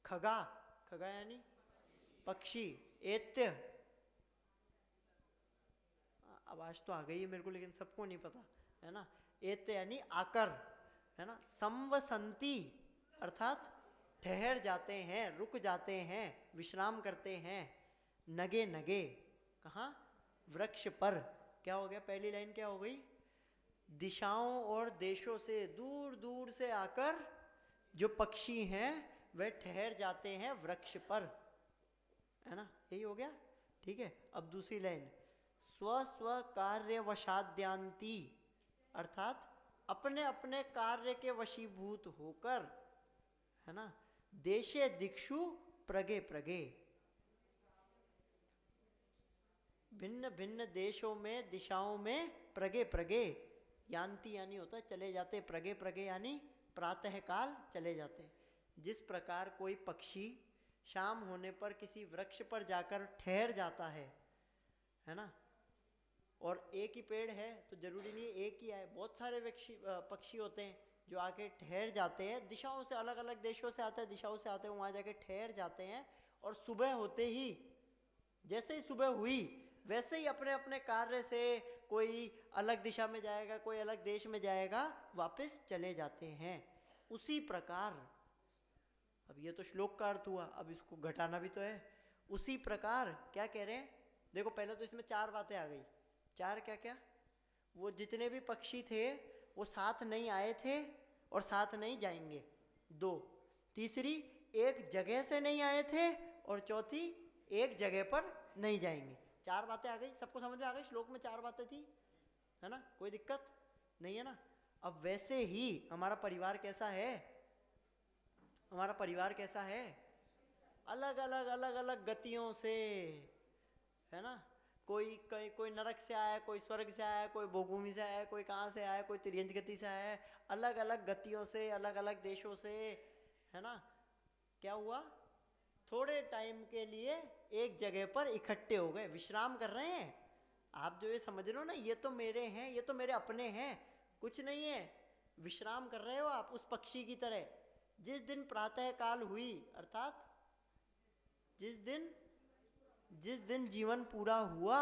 खगा, खगा यानी पक्षी, एत्य, आवाज तो आ गई है मेरे को लेकिन सबको नहीं पता, है ना, एत्य यानी आकर, है ना, संवसंती अर्थात ठहर जाते हैं, रुक जाते हैं, विश्राम करते हैं, नगे नगे, कहाँ, वृक्ष पर। क्या हो गया, पहली लाइन क्या हो गई, दिशाओं और देशों से दूर दूर से आकर जो पक्षी हैं वे ठहर जाते हैं वृक्ष पर, है ना, यही हो गया। ठीक है, अब दूसरी लाइन, स्व स्व कार्य वशाद्यांती अर्थात अपने अपने कार्य के वशीभूत होकर, है ना, देशे दिक्षु प्रगे प्रगे, भिन्न भिन्न देशों में दिशाओं में प्रगे प्रगे, यान्ति यानी होता है चले जाते, प्रगे प्रगे यानी प्रातः काल चले जाते। जिस प्रकार कोई पक्षी शाम होने पर किसी वृक्ष पर जाकर ठहर जाता है ना, और एक ही पेड़ है तो जरूरी नहीं एक ही आए, बहुत सारे पक्षी होते हैं जो आके ठहर जाते हैं, दिशाओं से, अलग अलग देशों से आते हैं, दिशाओं से आते हैं, वहाँ जाके ठहर जाते हैं, और सुबह होते ही, जैसे ही सुबह हुई वैसे ही अपने अपने कार्य से कोई अलग दिशा में जाएगा, कोई अलग देश में जाएगा, वापस चले जाते हैं। उसी प्रकार, अब ये तो श्लोक का अर्थ हुआ, अब इसको घटाना भी तो है। उसी प्रकार क्या कह रहे हैं, देखो पहले तो इसमें चार बातें आ गई, चार क्या क्या, वो जितने भी पक्षी थे वो साथ नहीं आए थे और साथ नहीं जाएंगे, दो, तीसरी एक जगह से नहीं आए थे, और चौथी एक जगह पर नहीं जाएंगे। चार बातें आ गई, सबको समझ में आ गई, श्लोक में चार बातें थी, है ना, कोई दिक्कत नहीं है ना। अब वैसे ही हमारा परिवार कैसा है, हमारा परिवार कैसा है, अलग अलग अलग अलग गतियों से, है ना, कोई नरक से आया, कोई स्वर्ग से आया, कोई भोगभूमि से आया, कोई कहाँ से आया, कोई तिर्यंज गति से आया, अलग अलग गतियों से, अलग अलग देशों से, है ना। क्या हुआ, थोड़े टाइम के लिए एक जगह पर इकट्ठे हो गए, विश्राम कर रहे हैं। आप जो ये समझ रहे हो ना, ये तो मेरे हैं, ये तो मेरे अपने हैं, कुछ नहीं है, विश्राम कर रहे हो आप उस पक्षी की तरह। जिस दिन प्रातः काल हुई, अर्थात जिस दिन जीवन पूरा हुआ,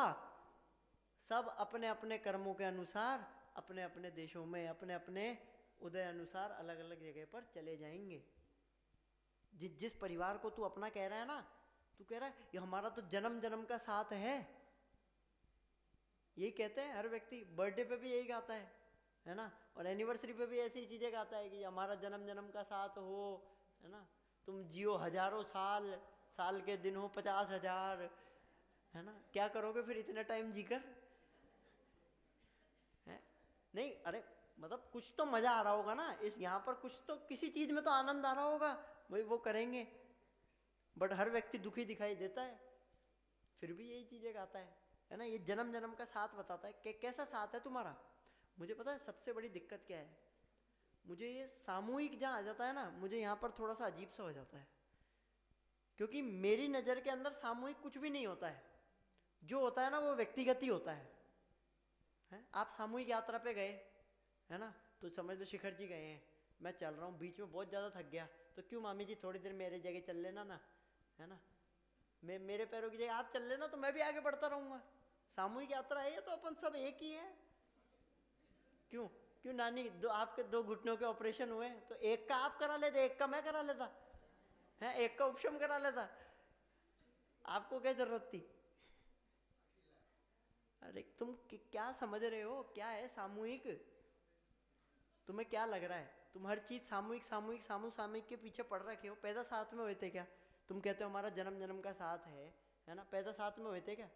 सब अपने अपने कर्मों के अनुसार अपने अपने देशों में अपने अपने उदय अनुसार अलग अलग जगह पर चले जाएंगे। जिस परिवार को तू अपना कह रहा है ना, तू कह रहा है ये हमारा तो जन्म जन्म का साथ है, यही कहते हैं हर व्यक्ति, बर्थडे पे भी यही गाता है ना, और एनिवर्सरी पे भी ऐसी चीजें गाता है कि हमारा जन्म जन्म का साथ हो, है ना, तुम जियो हजारों साल, साल के दिन हो 50,000, है ना, क्या करोगे फिर इतना टाइम जीकर, है नहीं, अरे मतलब कुछ तो मजा आ रहा होगा ना इस यहाँ पर, कुछ तो किसी चीज में तो आनंद आ रहा होगा, वही वो करेंगे। बट हर व्यक्ति दुखी दिखाई देता है, फिर भी यही चीजें गाता है ना, ये जन्म जन्म का साथ बताता है कि कैसा साथ है तुम्हारा। मुझे पता है सबसे बड़ी दिक्कत क्या है, मुझे ये सामूहिक जहाँ आ जाता है ना, मुझे यहाँ पर थोड़ा सा अजीब सा हो जाता है, क्योंकि मेरी नज़र के अंदर सामूहिक कुछ भी नहीं होता है, जो होता है ना वो व्यक्तिगत ही होता है। आप सामूहिक यात्रा पे गए, है ना, तो समझ लो शिखर जी गए हैं, मैं चल रहा हूँ, बीच में बहुत ज़्यादा थक गया, तो क्यों मामी जी थोड़ी देर मेरे जगह चल लेना ना, है ना, मेरे पैरों की जगह आप चल लेना तो मैं भी आगे बढ़ता रहूँगा। सामूहिक यात्रा है ये, तो अपन सब एक ही है। क्यों क्यों नानी, आपके दो घुटनों के ऑपरेशन हुए तो एक का आप करा लेते, एक का मैं करा लेता, है, एक का उपशम करा लेता, आपको क्या जरूरत थी। अरे तुम क्या समझ रहे हो, क्या है सामूहिक, तुम्हें क्या लग रहा है, तुम हर चीज सामूहिक सामूहिक सामूहिक के पीछे पड़ रखे हो। पैदा साथ में हुए थे क्या, तुम कहते हो हमारा जन्म जन्म का साथ है ना, पैदा साथ में हुए थे क्या,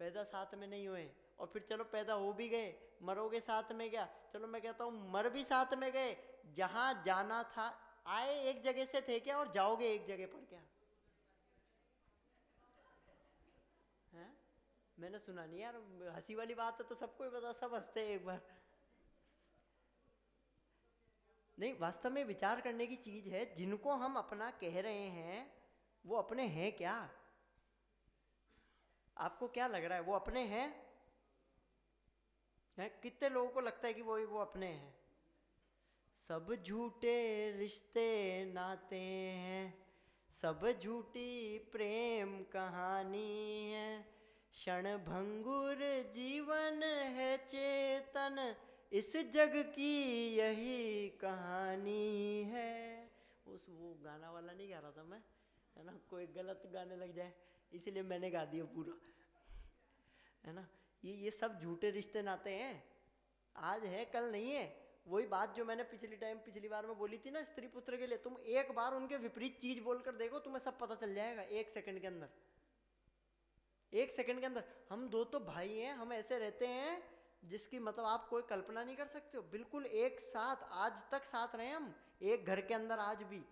पैदा साथ में नहीं हुए, और फिर चलो पैदा हो भी गए, मरोगे साथ में क्या, चलो मैं कहता हूँ मर भी साथ में गए, जहां जाना था, आए एक जगह से थे क्या, और जाओगे एक जगह पर क्या, है, मैंने सुना नहीं यार, हंसी वाली बात है तो सबको ही पता, सब हंसते हैं एक बार। नहीं, वास्तव में विचार करने की चीज है। जिनको हम अपना कह रहे हैं वो अपने हैं क्या? आपको क्या लग रहा है वो अपने हैं? कितने लोगों को लगता है कि वो अपने हैं? सब झूठे रिश्ते नाते हैं, सब झूठी प्रेम कहानी है, क्षण भंगुर जीवन है चेतन, इस जग की यही कहानी है। वो गाना वाला नहीं गा रहा था मैं, है ना, कोई गलत गाने लग जाए इसीलिए मैंने गा दिया पूरा, है ना। ये सब झूठे रिश्ते नाते हैं, आज है कल नहीं है। वही बात जो मैंने पिछली बार में बोली थी ना स्त्री पुत्र के लिए, तुम एक बार उनके विपरीत चीज बोलकर देखो, तुम्हें सब पता चल जाएगा 1 सेकंड के अंदर। 1 सेकंड के अंदर। हम दो तो भाई हैं, हम ऐसे रहते हैं जिसकी मतलब आप कोई कल्पना नहीं कर सकते हो। बिल्कुल एक साथ आज तक साथ रहे हम, एक घर के अंदर आज भी।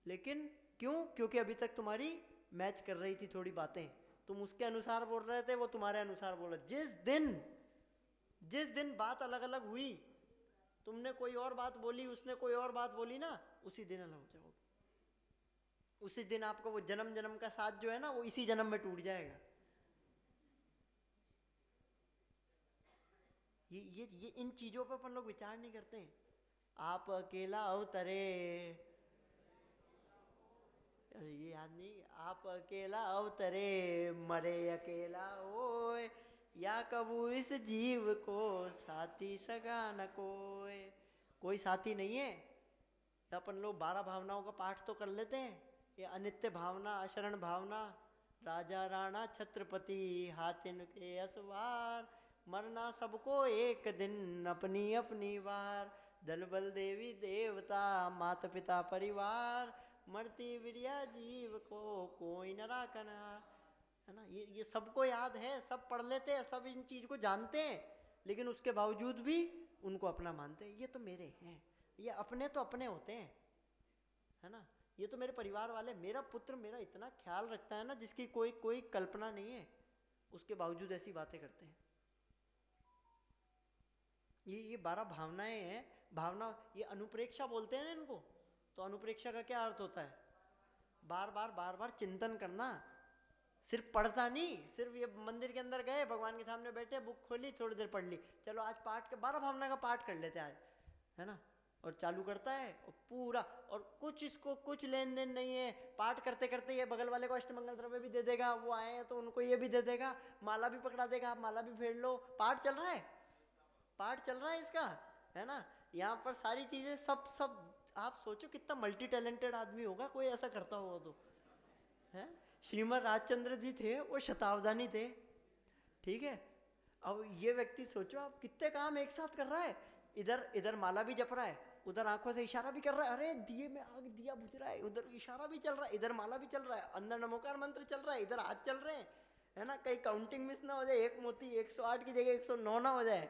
लेकिन क्यों? क्योंकि अभी तक तुम्हारी मैच कर रही थी थोड़ी बातें, तुम उसके अनुसार बोल रहे थे, वो तुम्हारे अनुसार बोल रहे। जिस दिन बात अलग अलग हुई, तुमने कोई और बात बोली, उसने कोई और बात बोली ना, उसी दिन अलग हो जाओगे। उसी दिन आपको वो जन्म जन्म का साथ जो है ना, वो इसी जन्म में टूट जाएगा। ये इन चीजों पर अपन लोग विचार नहीं करते हैं। आप अकेला अवतरे, अरे ये याद नहीं। आप अकेला अवतरे, मरे अकेला ओए, या कबू इस जीव को साथी सगा न कोई। कोई साथी नहीं है। तो अपन लोग 12 भावनाओं का पाठ तो कर लेते हैं। ये अनित्य भावना, अशरण भावना, राजा राणा छत्रपति, हाथिन के असवार, मरना सबको एक दिन अपनी अपनी बार, दल बल देवी देवता, माता पिता परिवार, मरती विरिया जीव को कोई न राखना, है ना। ये सबको याद है, सब पढ़ लेते हैं, सब इन चीज को जानते हैं, लेकिन उसके बावजूद भी उनको अपना मानते हैं। ये तो मेरे हैं, ये अपने तो अपने होते हैं, है ना। ये तो मेरे परिवार वाले, मेरा पुत्र मेरा इतना ख्याल रखता है ना, जिसकी कोई कोई कल्पना नहीं है, उसके बावजूद ऐसी बातें करते हैं। ये 12 भावनाएं हैं। भावना, ये अनुप्रेक्षा बोलते हैं ना इनको। तो अनुप्रेक्षा का क्या अर्थ होता है? बार बार चिंतन करना। सिर्फ पढ़ता नहीं, सिर्फ ये मंदिर के अंदर गए, भगवान के सामने बैठे, बुक खोली, थोड़ी देर पढ़ ली, चलो आज पाठ के 12 भावना का पाठ कर लेते हैं आज, है ना। और चालू करता है और पूरा, और कुछ इसको कुछ लेन देन नहीं है। पाठ करते करते ये बगल वाले को अष्टमंगल द्रव्य भी दे देगा, वो आए हैं तो उनको ये भी दे देगा, माला भी पकड़ा देगा, आप माला भी फेर लो। पाठ चल रहा है, पाठ चल रहा है इसका, है ना। यहाँ पर सारी चीजें सब सब, आप सोचो कितना मल्टी टैलेंटेड आदमी होगा कोई ऐसा करता होगा तो, है। श्रीमद राजचंद्र जी थे, वो शतावधानी थे, ठीक है। अब ये व्यक्ति सोचो आप कितने काम एक साथ कर रहा है। इधर इधर माला भी जप रहा है, उधर आंखों से इशारा भी कर रहा है, अरे दिए में आग दिया बुझ रहा है, उधर इशारा भी चल रहा है, इधर माला भी चल रहा है, अंदर नमोकार मंत्र चल रहा है, इधर हाथ चल रहे हैं, है ना। कहीं काउंटिंग मिस ना हो जाए, एक मोती 108 की जगह 109 ना हो जाए।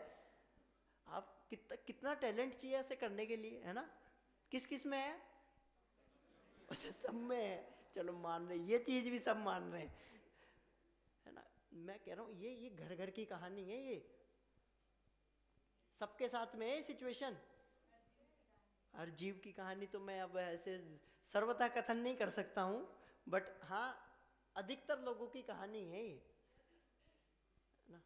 आप कितना कितना टैलेंट चाहिए ऐसे करने के लिए, है ना। किस किस में है? अच्छा, सब में है। चलो मान रहे, ये चीज भी सब मान रहे हैं, है ना। मैं कह रहा हूँ ये घर घर की कहानी है, ये सबके साथ में है सिचुएशन। हर जीव की कहानी तो मैं अब ऐसे सर्वथा कथन नहीं कर सकता हूँ, बट हाँ अधिकतर लोगों की कहानी है ये, है ना।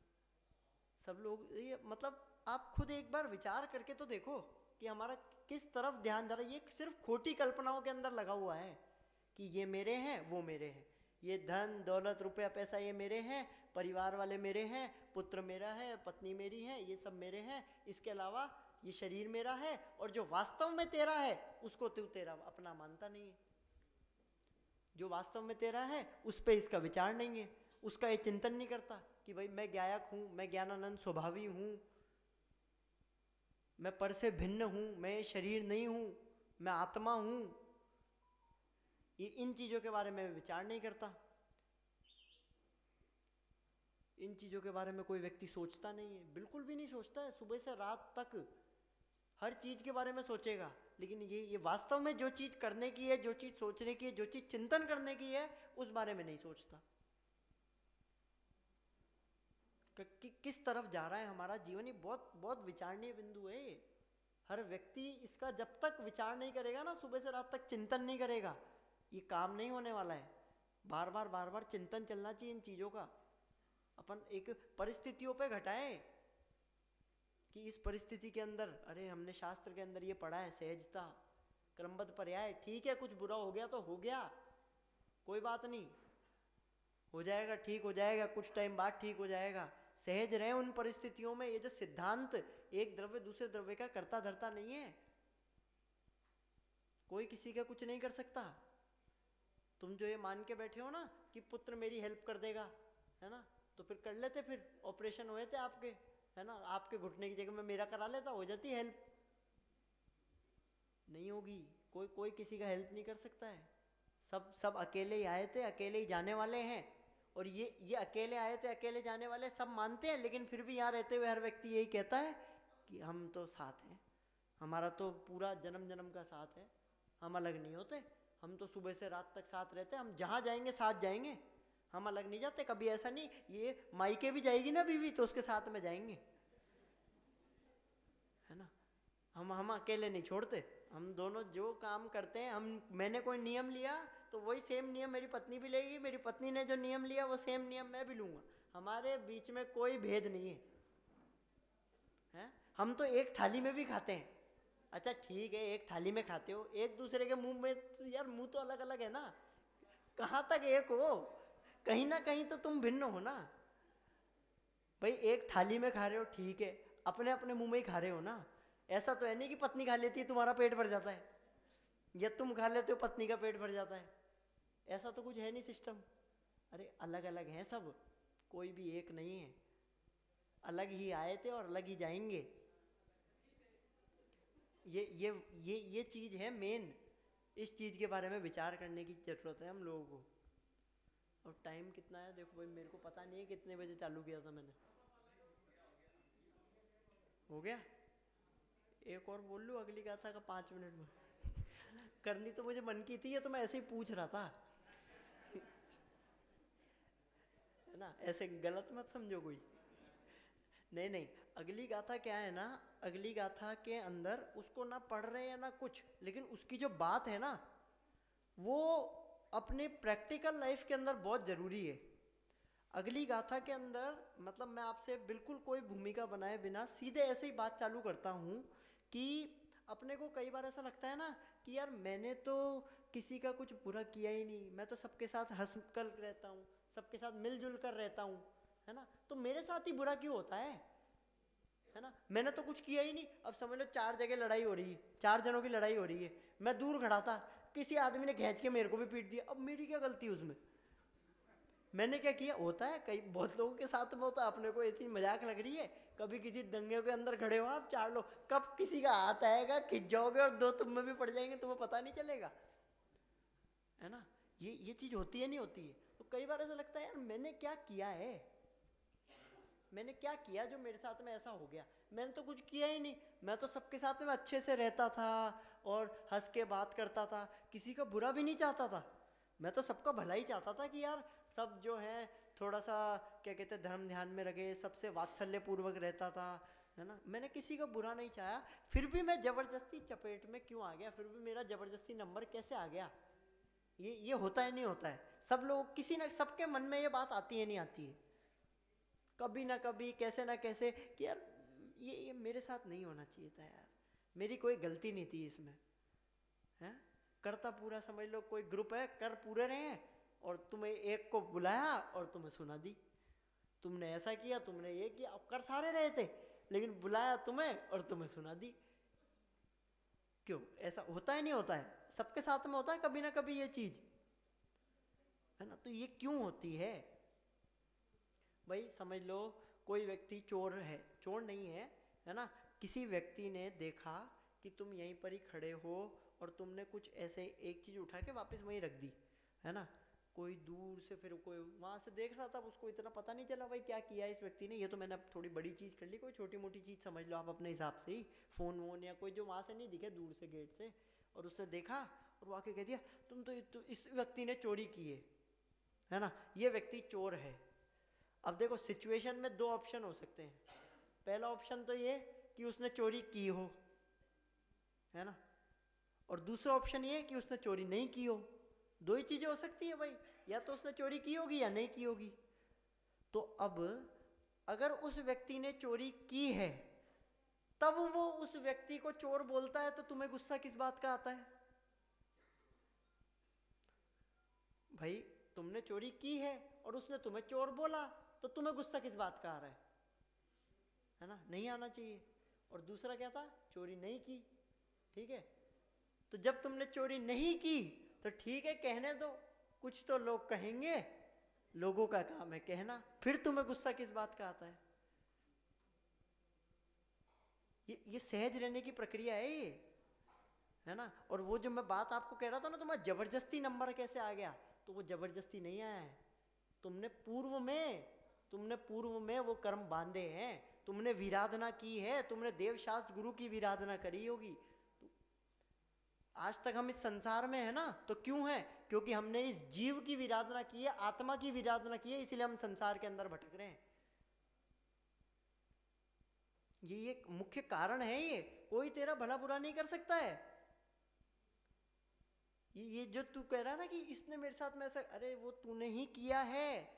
सब लोग ये मतलब आप खुद एक बार विचार करके तो देखो कि हमारा किस तरफ ध्यान जा रहा है। ये सिर्फ खोटी कल्पनाओं के अंदर लगा हुआ है कि ये मेरे हैं, वो मेरे हैं, ये धन दौलत रुपया पैसा ये मेरे हैं, परिवार वाले मेरे हैं, पुत्र मेरा है, पत्नी मेरी है, ये सब मेरे हैं। इसके अलावा ये शरीर मेरा है, और जो वास्तव में तेरा है उसको तू तेरा अपना मानता नहीं है। जो वास्तव में तेरा है उस पर इसका विचार नहीं है, उसका ये चिंतन नहीं करता कि भाई मैं ज्ञायक हूँ, मैं ज्ञानानंद स्वभावी हूँ, मैं पर से भिन्न हूँ, मैं शरीर नहीं हूँ, मैं आत्मा हूँ। ये इन चीज़ों के बारे में विचार नहीं करता। इन चीज़ों के बारे में कोई व्यक्ति सोचता नहीं है, बिल्कुल भी नहीं सोचता है। सुबह से रात तक हर चीज़ के बारे में सोचेगा, लेकिन ये वास्तव में जो चीज़ करने की है, जो चीज़ सोचने की है, जो चीज़ चिंतन करने की है, उस बारे में नहीं सोचता कि किस तरफ जा रहा है हमारा जीवन। ये बहुत बहुत विचारणीय बिंदु है ये, हर व्यक्ति इसका जब तक विचार नहीं करेगा ना, सुबह से रात तक चिंतन नहीं करेगा, ये काम नहीं होने वाला है। बार बार चिंतन चलना चाहिए इन चीज़ों का। अपन एक परिस्थितियों पे घटाएं कि इस परिस्थिति के अंदर, अरे हमने शास्त्र के अंदर ये पढ़ा है, सहजता, क्रमबद्ध पर्याय, ठीक है कुछ बुरा हो गया तो हो गया, कोई बात नहीं, हो जाएगा, ठीक हो जाएगा, कुछ टाइम बाद ठीक हो जाएगा। सहज रहे उन परिस्थितियों में। ये जो सिद्धांत एक द्रव्य दूसरे द्रव्य का करता धरता नहीं है, कोई किसी का कुछ नहीं कर सकता। तुम जो ये मान के बैठे हो ना कि पुत्र मेरी हेल्प कर देगा, है ना, तो फिर कर लेते, फिर ऑपरेशन हुए थे आपके, है ना, आपके घुटने की जगह में मेरा करा लेता, हो जाती हेल्प। नहीं होगी, कोई कोई किसी का हेल्प नहीं कर सकता है। सब अकेले ही आए थे, अकेले ही जाने वाले हैं। और ये अकेले आए थे, अकेले जाने वाले सब मानते हैं, लेकिन फिर भी यहाँ रहते हुए हर व्यक्ति यही कहता है कि हम तो साथ हैं, हमारा तो पूरा जन्म जन्म का साथ है, हम अलग नहीं होते, हम तो सुबह से रात तक साथ रहते हैं, हम जहाँ जाएंगे साथ जाएंगे, हम अलग नहीं जाते कभी। ऐसा नहीं, ये मायके भी जाएगी ना बीवी तो उसके साथ में जाएंगे, है ना, हम अकेले नहीं छोड़ते। हम दोनों जो काम करते हैं, मैंने कोई नियम लिया तो वही सेम नियम मेरी पत्नी भी लेगी, मेरी पत्नी ने जो नियम लिया वो सेम नियम मैं भी लूँगा। हमारे बीच में कोई भेद नहीं है, हैं? हम तो एक थाली में भी खाते हैं। अच्छा ठीक है, एक थाली में खाते हो, एक दूसरे के मुंह में तो यार मुंह तो अलग अलग है ना, कहाँ तक एक हो, कहीं ना कहीं तो तुम भिन्न हो ना भाई। एक थाली में खा रहे हो ठीक है, अपने अपने मुंह में ही खा रहे हो ना। ऐसा तो है नहीं कि पत्नी खा लेती है तुम्हारा पेट भर जाता है, या तुम खा लेते हो पत्नी का पेट भर जाता है, ऐसा तो कुछ है नहीं सिस्टम। अरे अलग अलग हैं सब, कोई भी एक नहीं है, अलग ही आए थे और अलग ही जाएंगे। ये चीज़ है मेन, इस चीज़ के बारे में विचार करने की ज़रूरत है हम लोगों को। और टाइम कितना है देखो भाई, मेरे को पता नहीं है कितने बजे चालू किया था मैंने। हो गया, एक और बोल लूँ अगली गाथा का 5 मिनट में। करनी तो मुझे मन की थी, ये तो मैं ऐसे ही पूछ रहा था, है ना, ऐसे गलत मत समझो कोई। नहीं नहीं, अगली गाथा क्या है ना, अगली गाथा के अंदर उसको ना पढ़ रहे हैं ना कुछ, लेकिन उसकी जो बात है ना वो अपने प्रैक्टिकल लाइफ के अंदर बहुत ज़रूरी है। अगली गाथा के अंदर मतलब मैं आपसे बिल्कुल कोई भूमिका बनाए बिना सीधे ऐसे ही बात चालू करता हूँ कि अपने को कई बार ऐसा लगता है ना कि यार मैंने तो किसी का कुछ बुरा किया ही नहीं, मैं तो सबके साथ हंस कर रहता हूँ, सबके साथ मिलजुल कर रहता हूँ, है ना, तो मेरे साथ ही बुरा क्यों होता है ना, मैंने तो कुछ किया ही नहीं। अब समझ लो 4 जगह लड़ाई हो रही है, 4 जनों की लड़ाई हो रही है, मैं दूर खड़ा था, किसी आदमी ने खींच के मेरे को भी पीट दिया, अब मेरी क्या गलती उसमें, मैंने क्या किया। होता है कई बहुत लोगों के साथ में होता है, अपने को ऐसी मजाक लग रही है, कभी किसी दंगे के अंदर खड़े हो आप 4 लोग, कब किसी का हाथ आएगा खिंच जाओगे और 2 तुम में भी पड़ जाएंगे, तुम्हें पता नहीं चलेगा, है ना, ये चीज होती है नहीं होती है। तो कई बार ऐसा लगता है यार मैंने क्या किया है, मैंने क्या किया जो मेरे साथ में ऐसा हो गया, मैंने तो कुछ किया ही नहीं, मैं तो सबके साथ में अच्छे से रहता था और हंस के बात करता था, किसी का बुरा भी नहीं चाहता था, मैं तो सबका भला ही चाहता था कि यार सब जो है थोड़ा सा क्या कहते हैं धर्म ध्यान में रखे, सबसे वात्सल्य पूर्वक रहता था, है ना, मैंने किसी का बुरा नहीं चाहा। फिर भी मैं ज़बरदस्ती चपेट में क्यों आ गया, फिर भी मेरा ज़बरदस्ती नंबर कैसे आ गया, ये होता है नहीं होता है। सब लोग किसी ना सबके मन में ये बात आती है नहीं आती है, कभी ना कभी कैसे ना कैसे कि यार ये मेरे साथ नहीं होना चाहिए था यार, मेरी कोई गलती नहीं थी इसमें, है, करता पूरा समझ लो कोई ग्रुप है कर पूरे रहे हैं और तुम्हें एक को बुलाया और तुम्हें सुना दी, तुमने ऐसा किया, तुमने ये किया, अब कर सारे रहे थे लेकिन बुलाया तुम्हें और तुम्हें सुना दी। क्यों, ऐसा होता है नहीं होता है, सबके साथ में होता है कभी ना कभी ये चीज, है ना, तो ये क्यों होती है भाई। समझ लो कोई व्यक्ति चोर है, चोर नहीं है, है ना, किसी व्यक्ति ने देखा कि तुम यहीं पर ही खड़े हो और तुमने कुछ ऐसे एक चीज़ उठा के वापस वहीं रख दी, है ना, कोई दूर से फिर कोई वहाँ से देख रहा था, उसको इतना पता नहीं चला भाई क्या किया इस व्यक्ति ने, ये तो मैंने अब थोड़ी बड़ी चीज़ कर ली, कोई छोटी मोटी चीज़ समझ लो आप अपने हिसाब से ही, फ़ोन वोन या कोई जो वहाँ से नहीं दिखे दूर से गेट से, और उसने देखा और वो आके कह दिया तुम तो इस व्यक्ति ने चोरी की है ना, ये व्यक्ति चोर है। अब देखो सिचुएशन में 2 ऑप्शन हो सकते हैं, पहला ऑप्शन तो ये कि उसने चोरी की हो, है ना। और दूसरा ऑप्शन ये है कि उसने चोरी नहीं की हो। दो ही चीजें हो सकती है भाई, या तो उसने चोरी की होगी या नहीं की होगी। तो अब अगर उस व्यक्ति ने चोरी की है तब वो उस व्यक्ति को चोर बोलता है, तो तुम्हें गुस्सा किस बात का आता है भाई? तुमने चोरी की है और उसने तुम्हें चोर बोला, तो तुम्हें गुस्सा किस बात का आ रहा है ना? नहीं आना चाहिए। और दूसरा क्या था? चोरी नहीं की। ठीक है, तो जब तुमने चोरी नहीं की तो ठीक है, कहने दो, कुछ तो लोग कहेंगे, लोगों का काम है कहना, फिर तुम्हें गुस्सा किस बात का आता है? ये सहज रहने की प्रक्रिया है ये, है ना। और वो जो मैं बात आपको कह रहा था ना, तुम्हारा जबरदस्ती नंबर कैसे आ गया, तो वो जबरदस्ती नहीं आया है। तुमने पूर्व में वो कर्म बांधे हैं, तुमने विराधना की है, तुमने देवशास्त्र गुरु की विराधना करी होगी। तो आज तक हम इस संसार में है ना, तो क्यों है? क्योंकि हमने इस जीव की विराधना की है, आत्मा की विराधना की है, इसलिए हम संसार के अंदर भटक रहे हैं। ये एक मुख्य कारण है। ये कोई तेरा भला बुरा नहीं कर सकता है। ये जो तू कह रहा है ना कि इसने मेरे साथ में ऐसा, अरे वो तूने ही किया है,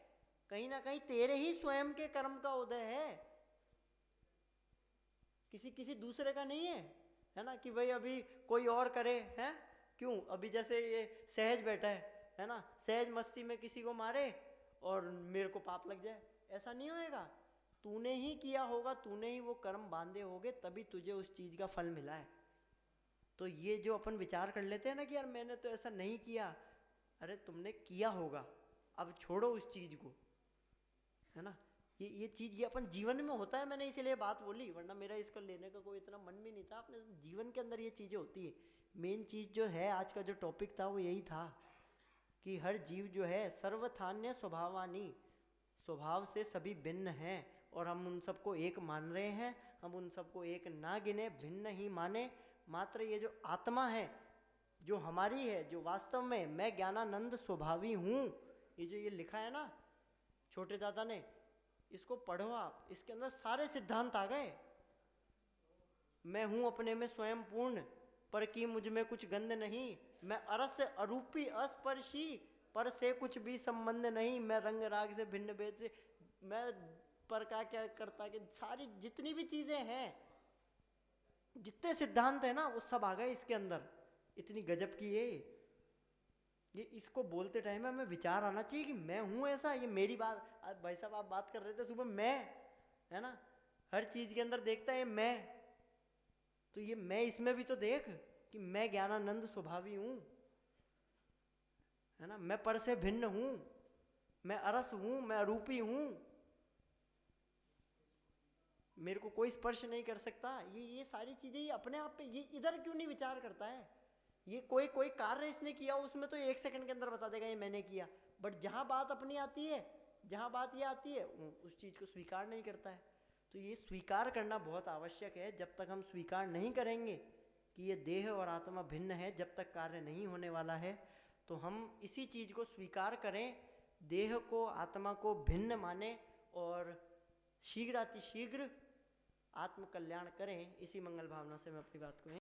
कहीं ना कहीं तेरे ही स्वयं के कर्म का उदय है, किसी किसी दूसरे का नहीं है ना। कि भाई अभी कोई और करे हैं, क्यों? अभी जैसे ये सहज बैठा है ना, सहज मस्ती में किसी को मारे और मेरे को पाप लग जाए, ऐसा नहीं होएगा। तूने ही किया होगा, तूने ही वो कर्म बांधे होंगे, तभी तुझे उस चीज का फल मिला है। तो ये जो अपन विचार कर लेते हैं ना कि यार मैंने तो ऐसा नहीं किया, अरे तुमने किया होगा, अब छोड़ो उस चीज को, है ना। ये चीज ये अपन जीवन में होता है, मैंने इसीलिए बात बोली, वरना मेरा इसको लेने का कोई इतना मन भी नहीं था। अपने जीवन के अंदर ये चीजें होती है। मेन चीज जो है, आज का जो टॉपिक था वो यही था कि हर जीव जो है सर्वथान्य स्वभावानी, स्वभाव से सभी भिन्न हैं, और हम उन सबको एक मान रहे हैं। हम उन सबको एक ना गिने, भिन्न ही माने। मात्र ये जो आत्मा है, जो हमारी है, जो वास्तव में मैं ज्ञानानंद स्वभावी हूँ, ये जो ये लिखा है ना छोटे दादा ने, इसको पढ़ो आप, इसके अंदर सारे सिद्धांत आ गए। मैं हूं अपने में स्वयं पूर्ण, पर की मुझ में कुछ गंध नहीं। मैं अरस अरूपी अस्पर्शी, पर से कुछ भी संबंध नहीं। मैं रंग राग से भिन्न भेद से, मैं पर का क्या करता, कि सारी जितनी भी चीजें हैं, जितने सिद्धांत है ना, वो सब आ गए इसके अंदर। इतनी गजब की ये इसको बोलते टाइम में हमें विचार आना चाहिए कि मैं हूं ऐसा, ये मेरी बात। आज भाई साहब आप बात कर रहे थे सुबह, मैं, है ना, हर चीज के अंदर देखता है मैं, तो ये मैं इसमें भी तो देख कि मैं ज्ञानानंद स्वभावी हूं, है ना। मैं पर से भिन्न हूं, मैं अरस हूं, मैं अरूपी हूं, मेरे को कोई स्पर्श नहीं कर सकता। ये सारी चीजें ये अपने आप पे, ये इधर क्यों नहीं विचार करता है? ये कोई कोई कार्य इसने किया, उसमें तो 1 सेकंड के अंदर बता देगा ये मैंने किया, बट जहां बात अपनी आती है, जहां बात ये आती है, उस चीज को स्वीकार नहीं करता है। तो ये स्वीकार करना बहुत आवश्यक है। जब तक हम स्वीकार नहीं करेंगे कि ये देह और आत्मा भिन्न है, जब तक कार्य नहीं होने वाला है, तो हम इसी चीज को स्वीकार करें, देह को आत्मा को भिन्न माने, और शीघ्रातिशीघ्र आत्म कल्याण करें। इसी मंगल भावना से मैं अपनी बात को